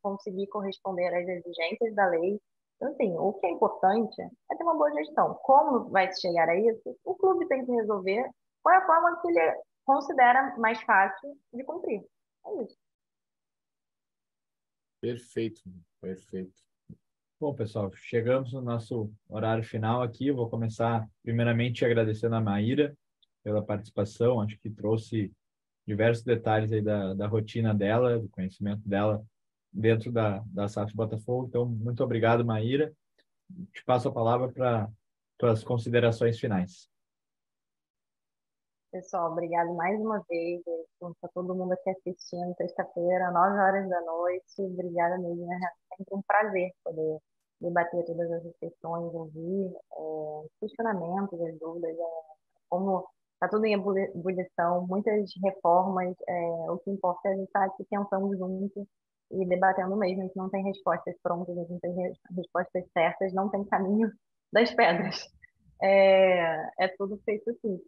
conseguir corresponder às exigências da lei. Então, assim, o que é importante é ter uma boa gestão. Como vai se chegar a isso? O clube tem que resolver qual é a forma que ele considera mais fácil de cumprir. É isso. Perfeito, perfeito. Bom, pessoal, chegamos no nosso horário final aqui. Eu vou começar, primeiramente, agradecendo a Maíra pela participação. Acho que trouxe diversos detalhes aí da rotina dela, do conhecimento dela dentro da SAF Botafogo. Então, muito obrigado, Maíra. Te passo a palavra para tuas considerações finais. Pessoal, obrigado mais uma vez para todo mundo aqui assistindo, sexta-feira, 9 horas da noite. Obrigada mesmo, é sempre um prazer poder debater todas essas questões, ouvir os questionamentos, as dúvidas, como está tudo em ebulição, muitas reformas, o que importa é a gente estar aqui pensando juntos e debatendo mesmo. A gente não tem respostas prontas, a gente não tem respostas certas, não tem caminho das pedras. É tudo feito assim,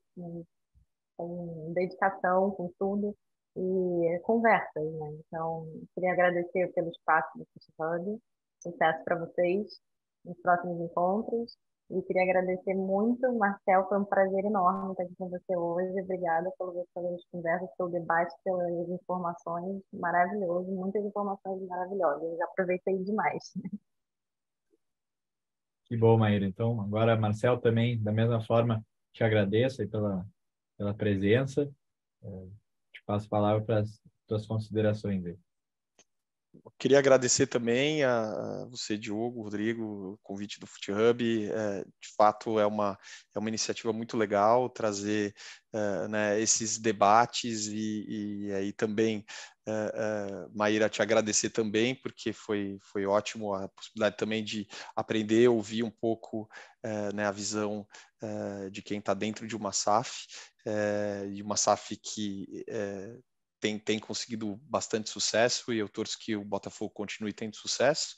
com dedicação, com tudo, e conversas, né? Então, queria agradecer pelo espaço do Fit Hub, sucesso para vocês nos próximos encontros, e queria agradecer muito, Marcel, foi um prazer enorme estar aqui com você hoje, obrigada pelas conversas, pelo debate, pelas informações, maravilhoso, muitas informações maravilhosas, já aproveitei demais. Que bom, Maíra. Então, agora, Marcel, também, da mesma forma, te agradeço aí pela presença. Te passo a palavra para as tuas considerações aí. Queria agradecer também a você, Diogo, Rodrigo, o convite do Fut Hub. De fato, é uma iniciativa muito legal trazer né, esses debates e aí também, Maíra, te agradecer também, porque foi ótimo a possibilidade também de aprender, ouvir um pouco né, a visão de quem está dentro de uma SAF, e uma SAF que tem conseguido bastante sucesso, e eu torço que o Botafogo continue tendo sucesso,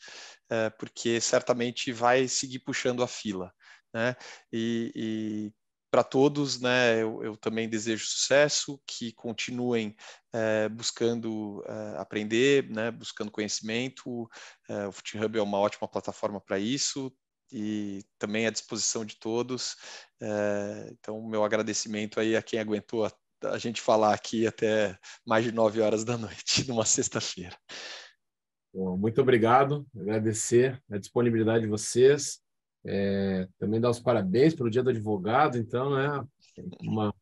porque certamente vai seguir puxando a fila, né? E para todos, né, eu também desejo sucesso, que continuem buscando aprender, né, buscando conhecimento. O Fut Hub é uma ótima plataforma para isso, e também à disposição de todos. Então, meu agradecimento aí a quem aguentou a gente falar aqui até mais de 9 horas da noite, numa sexta-feira. Bom, muito obrigado, agradecer a disponibilidade de vocês, também dar os parabéns pelo Dia do Advogado, então, né, uma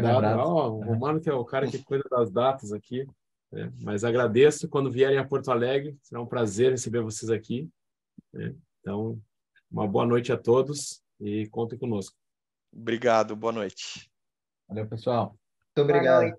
data, o Romano que é o cara que cuida das datas aqui, né, mas agradeço, quando vierem a Porto Alegre, será um prazer receber vocês aqui, né, então, uma boa noite a todos e contem conosco. Obrigado, boa noite. Valeu, pessoal. Muito obrigado.